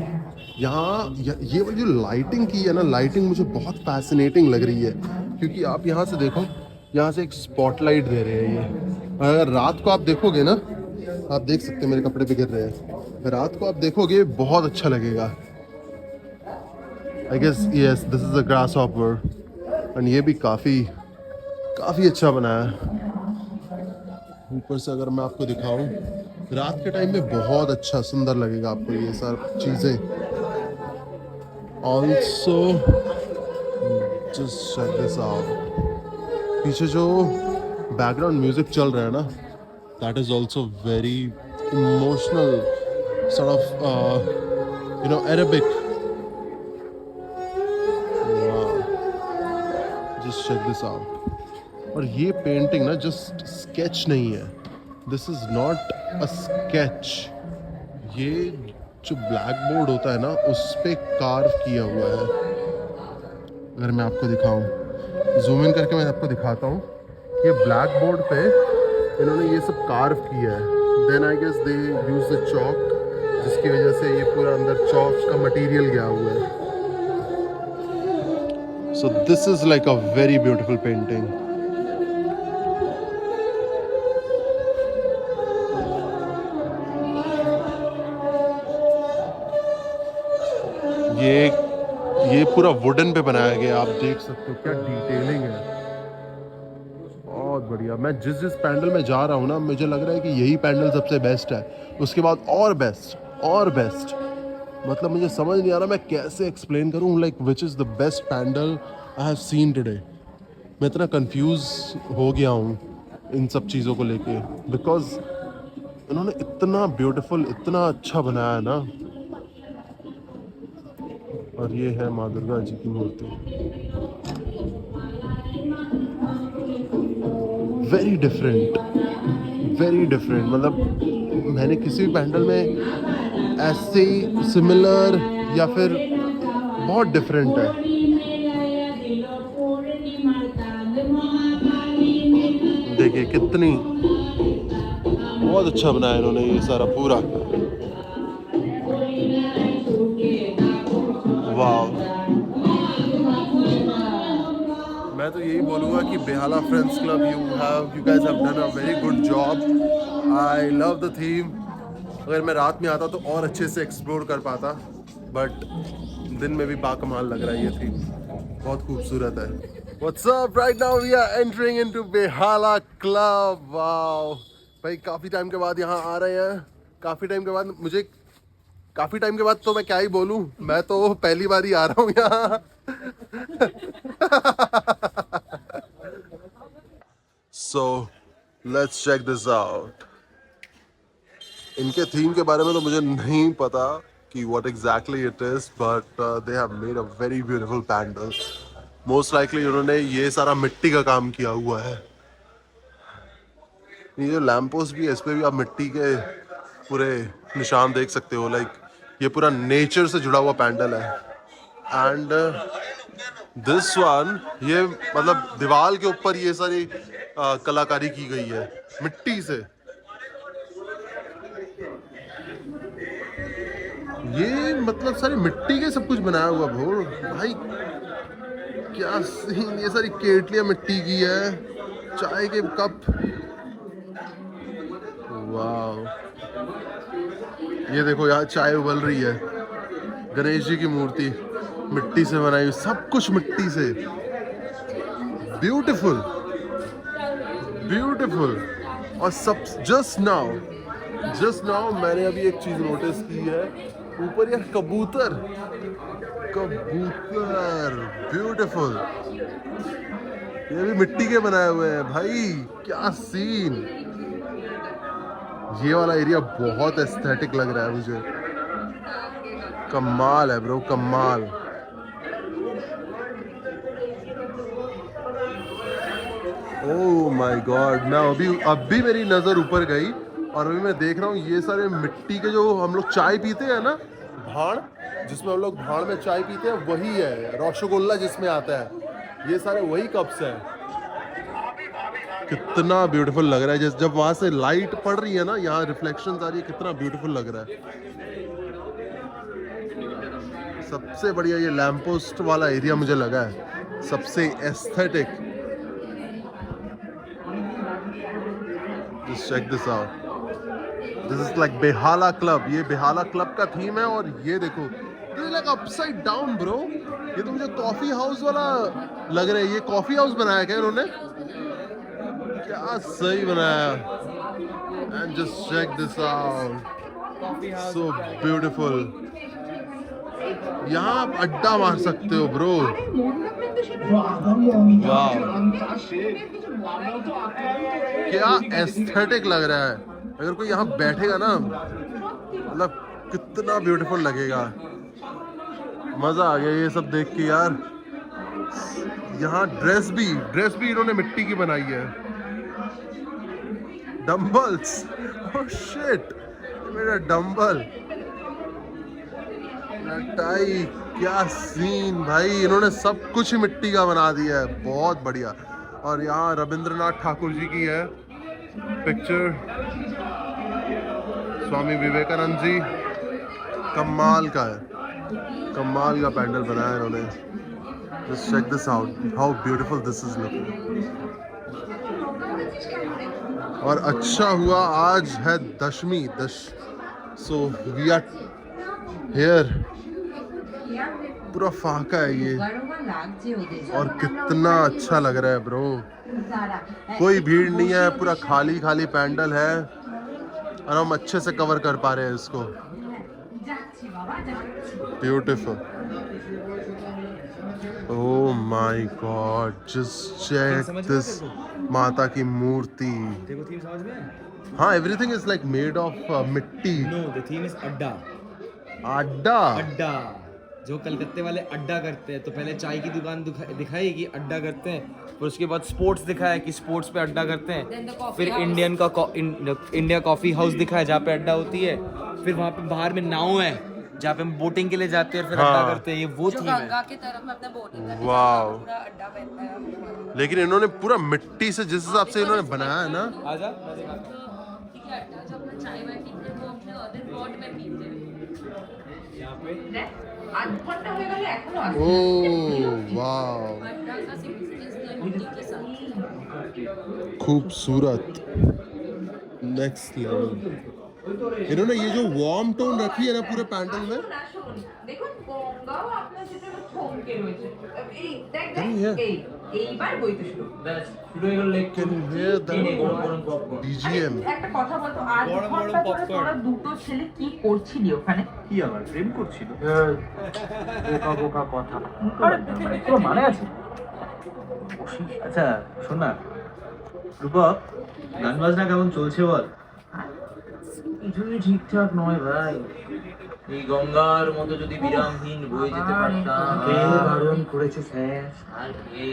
यहाँ ये वाली जो लाइटिंग की है ना, लाइटिंग मुझे बहुत फैसिनेटिंग लग रही है, क्योंकि आप यहाँ से देखो, यहाँ से एक स्पॉटलाइट दे रहे हैं ये. अगर रात को आप देखोगे ना, आप देख सकते हैं मेरे कपड़े पे गिर रहे हैं, रात को आप देखोगे बहुत अच्छा लगेगा. I guess yes, this is a grasshopper. एंड ये भी काफ़ी अच्छा बना है. ऊपर से अगर मैं आपको दिखाऊं, रात के टाइम में बहुत अच्छा सुंदर लगेगा आपको ये सब चीज़ें. Also just check this out. पीछे जो बैकग्राउंड म्यूजिक चल रहा है ना, that is also very emotional, sort of Arabic. Just check this out. और ये पेंटिंग ना जस्ट स्केच नहीं है, this is not a sketch. ये जो ब्लैक बोर्ड होता है ना, उस पे कार्व किया हुआ है. अगर मैं आपको दिखाऊं, जूम इन करके मैं आपको दिखाता हूँ. ये ब्लैक बोर्ड पे इन्होंने ये सब कार्व किया है. Then I guess they use the chalk, जिसकी वजह से ये पूरा अंदर चॉक का मटेरियल गया हुआ है. सो this is like a very beautiful painting. ये पूरा वुडन पे बनाया गया, आप देख सकते हो क्या डिटेलिंग है. बहुत बढ़िया. मैं जिस पैंडल में जा रहा हूँ ना, मुझे लग रहा है कि यही पैंडल सबसे बेस्ट है. उसके बाद और बेस्ट. मतलब मुझे समझ नहीं आ रहा मैं कैसे एक्सप्लेन करूँ, like which is the best pandal I have seen today. मैं इतना कंफ्यूज हो गया हूँ इन सब चीज़ों को लेके, बिकॉज इन्होंने इतना ब्यूटीफुल, इतना अच्छा बनाया है ना. और ये है माँ दुर्गा जी की मूर्ति. Very different. मतलब मैंने किसी भी पैंडल में ऐसे सिमिलर या फिर बहुत डिफरेंट है. देखिए कितनी बहुत अच्छा बनाया इन्होंने ये सारा पूरा. वाह. मैं तो यही बोलूँगा कि Behala friends club, you guys have done a very good job. I love the theme. अगर मैं रात में आता तो और अच्छे से एक्सप्लोर कर पाता, बट दिन में भी बाकमाल लग रहा है ये थीम. बहुत खूबसूरत है. What's up, right now we are entering into Behala club. Wow भाई, काफ़ी टाइम के बाद यहाँ आ रहे हैं. काफ़ी टाइम के बाद तो मैं क्या ही बोलूँ, मैं तो पहली बार ही आ रहा हूँ यहाँ. So let's check this out. इनके थीम के बारे में तो मुझे नहीं पता कि what exactly it is, but they have made a very beautiful pandal. Most likely उन्होंने ये सारा मिट्टी का काम किया हुआ है. ये जो लैम्प पोस्ट भी है, इस पे भी आप मिट्टी के पूरे निशान देख सकते हो. लाइक ये पूरा नेचर से जुड़ा हुआ पैंडल है. एंड दिस वन, ये मतलब दीवार के ऊपर ये सारी कलाकारी की गई है मिट्टी से। ये मतलब सारी मिट्टी के सब कुछ बनाया हुआ भाई, क्या सीन। ये सारी केटलियां मिट्टी की है, चाय के कप, वाह। ये देखो यहाँ चाय उबल रही है, गणेश जी की मूर्ति मिट्टी से बनाई हुई, सब कुछ मिट्टी से, ब्यूटीफुल ब्यूटीफुल। और सब जस्ट नाउ मैंने अभी एक चीज नोटिस की है, ऊपर यार कबूतर ब्यूटीफुल, ये भी मिट्टी के बनाए हुए हैं भाई, क्या सीन। ये वाला एरिया बहुत एस्थेटिक लग रहा है मुझे, कमाल है ब्रो, कमाल। ओह माय गॉड, मैं अभी मेरी नज़र ऊपर गई और अभी मैं देख रहा हूँ ये सारे मिट्टी के, जो हम लोग चाय पीते हैं ना, भाड़, जिसमें हम लोग भाड़ में चाय पीते हैं, वही है रसगुल्ला जिसमें आता है, ये सारे वही कप्स हैं। कितना ब्यूटीफुल लग रहा है, जब वहां से लाइट पड़ रही है ना, यहाँ रिफ्लेक्शन आ रही है, कितना ब्यूटीफुल लग रहा है। सबसे बढ़िया ये लैम्प पोस्ट वाला एरिया मुझे लगा है सबसे aesthetic. Just check this out. This is like Behala club, ये बेहाला क्लब का थीम है। और ये देखो, this is like upside down bro, ये तो मुझे कॉफी हाउस वाला लग रहा है। ये कॉफी हाउस बनाया क्या इन्होंने, क्या सही बनाया। And just check this out, so beautiful। यहाँ आप अड्डा मार सकते हो ब्रो, क्या एस्थेटिक लग रहा है। अगर कोई यहाँ बैठेगा ना, मतलब कितना ब्यूटीफुल लगेगा। मजा आ गया ये सब देख के यार। यहाँ ड्रेस भी इन्होंने मिट्टी की बनाई है। डंबल्स, ओह शिट, मेरा डंबल, टाई, क्या सीन भाई। इन्होंने सब कुछ मिट्टी का बना दिया है, बहुत बढ़िया। और यहाँ रविंद्रनाथ ठाकुर जी की है पिक्चर, स्वामी विवेकानंद जी, कमाल का है, कमाल का पैंडल बनाया है इन्होंने। Just check this out, how beautiful this is looking. और अच्छा हुआ आज है Dashami, so we are here. पूरा फाका है ये, और कितना अच्छा लग रहा है ब्रो। कोई भीड़ नहीं है, पूरा खाली खाली पैंडल है, और हम अच्छे से कवर कर पा रहे हैं इसको। Beautiful, oh my god, just check this माता की मूर्ति।
देखो थीम समझ में?
हाँ, everything is like made of mitti.
No, the theme is adda.
Adda,
जो कलकत्ते वाले अड्डा करते हैं, तो पहले चाय की दुकान दिखाई कि अड्डा करते हैं, फिर उसके बाद स्पोर्ट्स दिखाया कि स्पोर्ट्स पे अड्डा करते हैं, फिर इंडिया कॉफी हाउस दिखाया जहाँ पे अड्डा होती है, फिर वहाँ पे बाहर में नाव है जहाँ पे हम बोटिंग के लिए जाते हैं, फिर अड्डा करते हैं। ये वो थीम है।
गंगा की तरफ में अपना बोटिंग करने
वाव।
पूरा अड्डा बनता है।
लेकिन इन्होंने पूरा मिट्टी से जिस हिसाब से इन्होंने बनाया है ना,
आजा, मैं दिखाता हूँ।
ठीक है, अड्डा जो अपना चाय वाय पीते हैं वो अपने अर्दन पॉट में पीते हैं।
यहाँ पे
ओह वाव,
अड्डा का सिग्निफिकेंस मिट्टी के साथ।
खूबसूरत, नेक्स्ट लेवल। इन्होंने ये जो वार्म टोन रखी है ना पूरे पैंडल में,
দেখুন গঙ্গাও আপনার যেটা থমকে রয়েছে এই দেখ
Can you hear?
এইবার বইতে শুরু
ব্যাস শুরু হয়ে গেল lake.
Can you hear that?
গরম গরম পপকর্ন।
BGM।
একটা কথা বলতো, আজ
গরম গরম
ঘন্টা ধরে
popcorn।
তোরা দুটো ছেলে কি করছিলি ওখানে?
কি আবার প্রেম করছিল?
বোকা বোকা কথা, তোর মানে আছে? আচ্ছা শোন না রূপক, গান বাজনা কেমন চলছে বল? কিছুই ঠিকঠাক নয় ভাই। এই গঙ্গার মতো যদি বিরামহীন বয়ে যেতে পারতাম। কে বারণ করেছে স্যার? আর কে?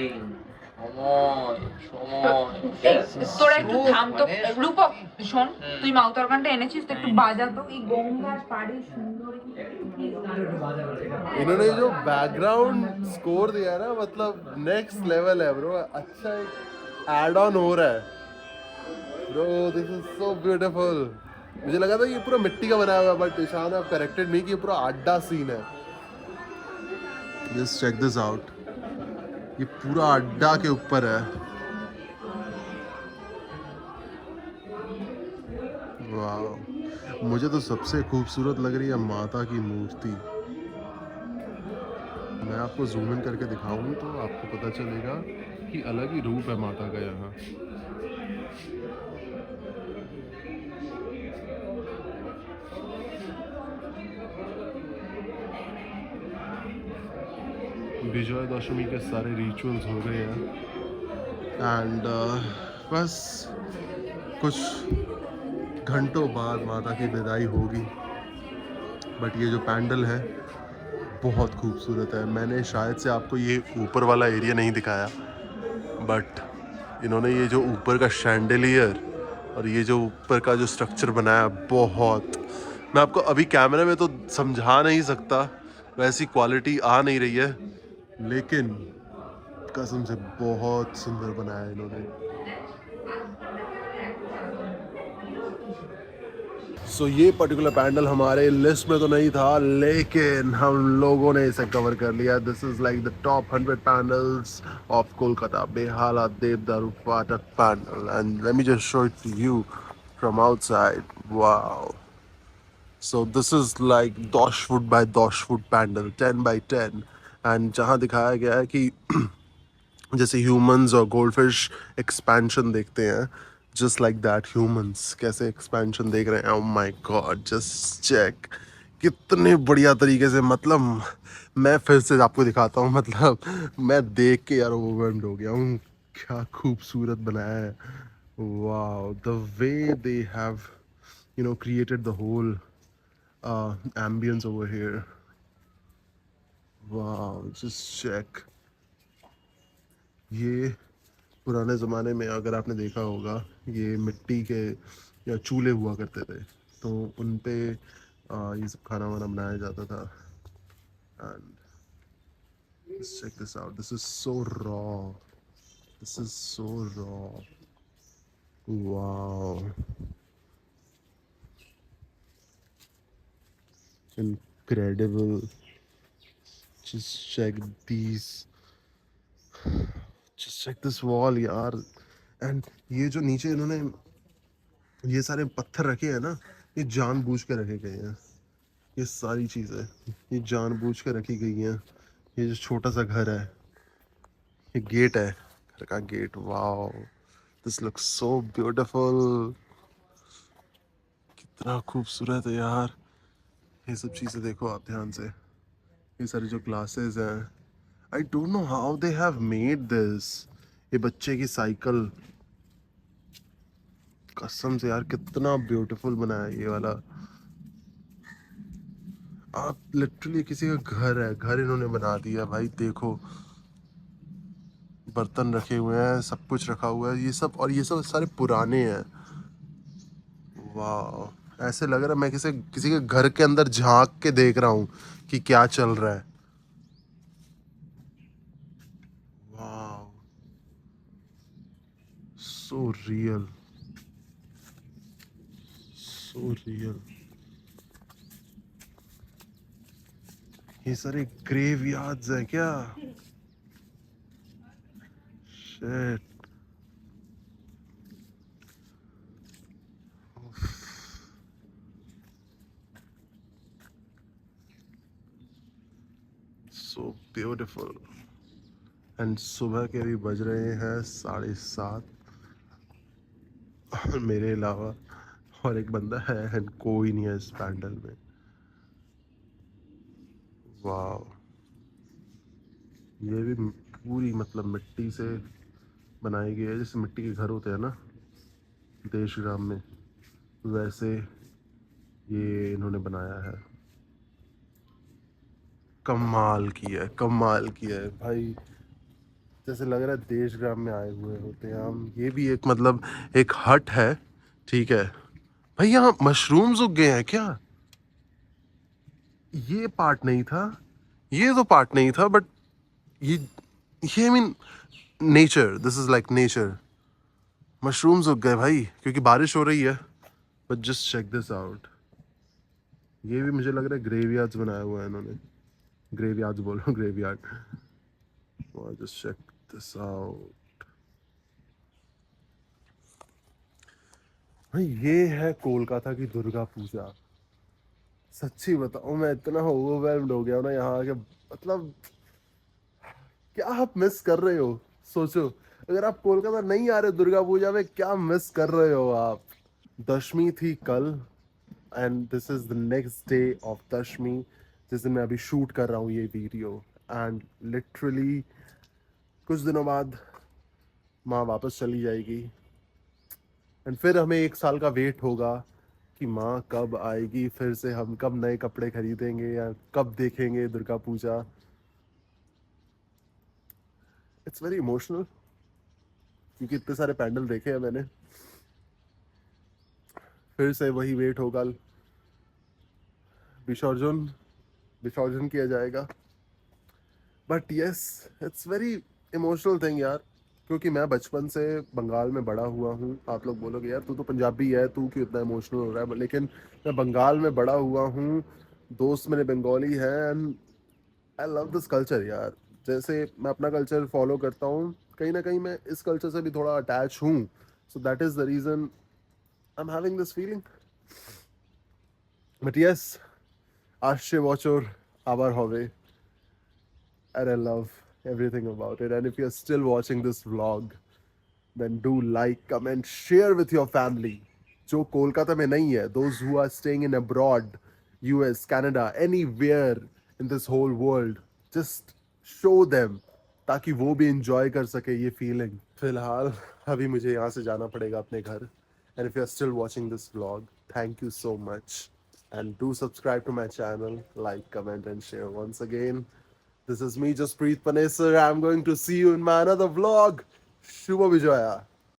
তোরা একটু থাম তো রূপক, শোন তুই মাউতার গানটা এনেছিস তো একটু বাজা তো, এই গঙ্গার পাড়ে সুন্দর
इन्होंने जो बैकग्राउंड स्कोर दिया है ना, मतलब नेक्स्ट लेवल है ब्रो। अच्छा एक एड ऑन हो रहा है bro. This is so beautiful. मुझे लगा था ये पूरा मिट्टी का बनाया हुआ है, बट ईशान ने करेक्टेड मी कि ये पूरा अड्डा सीन है। जस्ट चेक दिस आउट, ये पूरा अड्डा के ऊपर है। वाह, मुझे तो सबसे खूबसूरत लग रही है माता की मूर्ति। मैं आपको जूम इन करके दिखाऊं तो आपको पता चलेगा कि अलग ही रूप है माता का यहाँ। विजय दशमी के सारे रिचुअल्स हो गए हैं एंड बस कुछ घंटों बाद माता की विदाई होगी। बट ये जो पैंडल है बहुत खूबसूरत है। मैंने शायद से आपको ये ऊपर वाला एरिया नहीं दिखाया, बट इन्होंने ये जो ऊपर का शैंडेलियर और ये जो ऊपर का जो स्ट्रक्चर बनाया, बहुत, मैं आपको अभी कैमरे में तो समझा नहीं सकता, वैसी क्वालिटी आ नहीं रही है, लेकिन कसम से बहुत सुंदर बनाया है इन्होंने। सो ये पर्टिकुलर पैंडल हमारे लिस्ट में तो नहीं था, लेकिन हम लोगों ने इसे कवर कर लिया। This is like the top 100 pandals of Kolkata, Behala Debdaru Phatak pandal, and let me just show it to you from outside. Wow, so this is like 10 foot by 10 foot pandal, 10 by 10, and जहाँ दिखाया गया है कि जैसे ह्यूमंस और गोल्डफिश एक्सपेंशन देखते हैं, जस्ट लाइक दैट ह्यूमंस कैसे एक्सपेंशन देख रहे हैं। Oh my god, just check, कितने बढ़िया तरीके से, मतलब मैं फिर से आपको दिखाता हूँ, मतलब मैं देख के यार ओवरवेल्म्ड हो गया हूँ, क्या खूबसूरत बनाया है। Wow, the way they have created the whole ambience over here. Wow, just check. ये पुराने ज़माने में अगर आपने देखा होगा, ये मिट्टी के या चूल्हे हुआ करते थे, तो उन पे ये सब खाना वाना बनाया जाता था। And just check this out, this is so raw, this is so raw. Wow, incredible. Just check these, just check this wall यार। एंड ये जो नीचे इन्होंने ये सारे पत्थर रखे हैं ना, ये जानबूझ के रखे गए हैं। ये सारी चीज़ें ये जानबूझ के रखी गई हैं। ये जो छोटा सा घर है, ये गेट है, घर का gate. Wow, this looks so beautiful, कितना खूबसूरत है यार। ये सब चीज़ें देखो आप ध्यान से, ये सारी जो ग्लासेस हैं, I don't know how they have made this. ये बच्चे की साइकिल, कसम से यार कितना ब्यूटीफुल बनाया है ये वाला। आप लिटरली किसी का घर है, घर इन्होंने बना दिया भाई। देखो बर्तन रखे हुए हैं, सब कुछ रखा हुआ है, ये सब, और ये सब सारे पुराने हैं। वाह, ऐसे लग रहा है मैं किसी के घर के अंदर झांक के देख रहा हूँ कि क्या चल रहा है। वाह, सो रियल, सो रियल। ये सारे ग्रेव यार्ड्स हैं क्या? Shit, so beautiful. एंड सुबह के भी बज रहे हैं 7:30, और मेरे अलावा और एक बंदा है एंड कोई नहीं है इस पैंडल में। वाह, ये भी पूरी मतलब मिट्टी से बनाई गई है, जैसे मिट्टी के घर होते हैं ना देश ग्राम में, वैसे ये इन्होंने बनाया है। कमाल किया है, कमाल किया है भाई। जैसे लग रहा है देश ग्राम में आए हुए होते हैं हम। ये भी एक मतलब एक हट है, ठीक है भाई। यहाँ मशरूम्स उग गए हैं क्या? ये पार्ट नहीं था, ये तो पार्ट नहीं था, बट ये I mean nature, this is like nature. Mushrooms उग गए भाई क्योंकि बारिश हो रही है। But just check this out. ये भी मुझे लग रहा है ग्रेवयार्ड्स बनाया हुआ है इन्होंने। ग्रेवयार्ड्स बोल रहा हूँ, graveyard. Just check this out भाई। ये है कोलकाता की दुर्गा पूजा। सच्ची बताऊं मैं इतना ओवरवेल्म्ड हो गया हूं ना यहाँ आके। मतलब क्या आप मिस कर रहे हो? सोचो, अगर आप कोलकाता नहीं आ रहे दुर्गा पूजा में, क्या मिस कर रहे हो आप? दशमी थी कल, and this is the next day of Dashami, जिस दिन मैं अभी शूट कर रहा हूँ ये वीडियो। एंड लिटरली कुछ दिनों बाद माँ वापस चली जाएगी, एंड फिर हमें 1 साल का वेट होगा कि माँ कब आएगी फिर से, हम कब नए कपड़े खरीदेंगे या कब देखेंगे Durga Puja. It's very emotional क्योंकि इतने सारे पैंडल देखे हैं मैंने। फिर से वही वेट होगा, विसर्जन विसर्जन किया जाएगा। But yes, it's very emotional thing यार, क्योंकि मैं बचपन से बंगाल में बड़ा हुआ हूँ। आप लोग बोलोगे यार तू तो पंजाबी है, तू क्यों इतना इमोशनल हो रहा है, लेकिन मैं बंगाल में बड़ा हुआ हूँ। दोस्त मेरे बंगाली हैं, and I love this culture यार। जैसे मैं अपना कल्चर फॉलो करता हूँ, कहीं ना कहीं मैं इस कल्चर से भी थोड़ा अटैच हूँ। So that is the reason I am having this feeling. But yes, আসছে বছর আবার হবে, and I love everything about it. And if you're still watching this vlog, then do like, comment, share with your family. जो कोलकाता में नहीं है, those who are staying in abroad, US, Canada, anywhere in this whole world, just show them ताकि वो भी enjoy कर सके ये feeling. फिलहाल अभी मुझे यहाँ से जाना पड़ेगा अपने घर. And if you're still watching this vlog, thank you so much. And do subscribe to my channel, like, comment, and share once again. This is me, Jaspreet Panesar. I'm going to see you in my another vlog. Shubha Vijaya.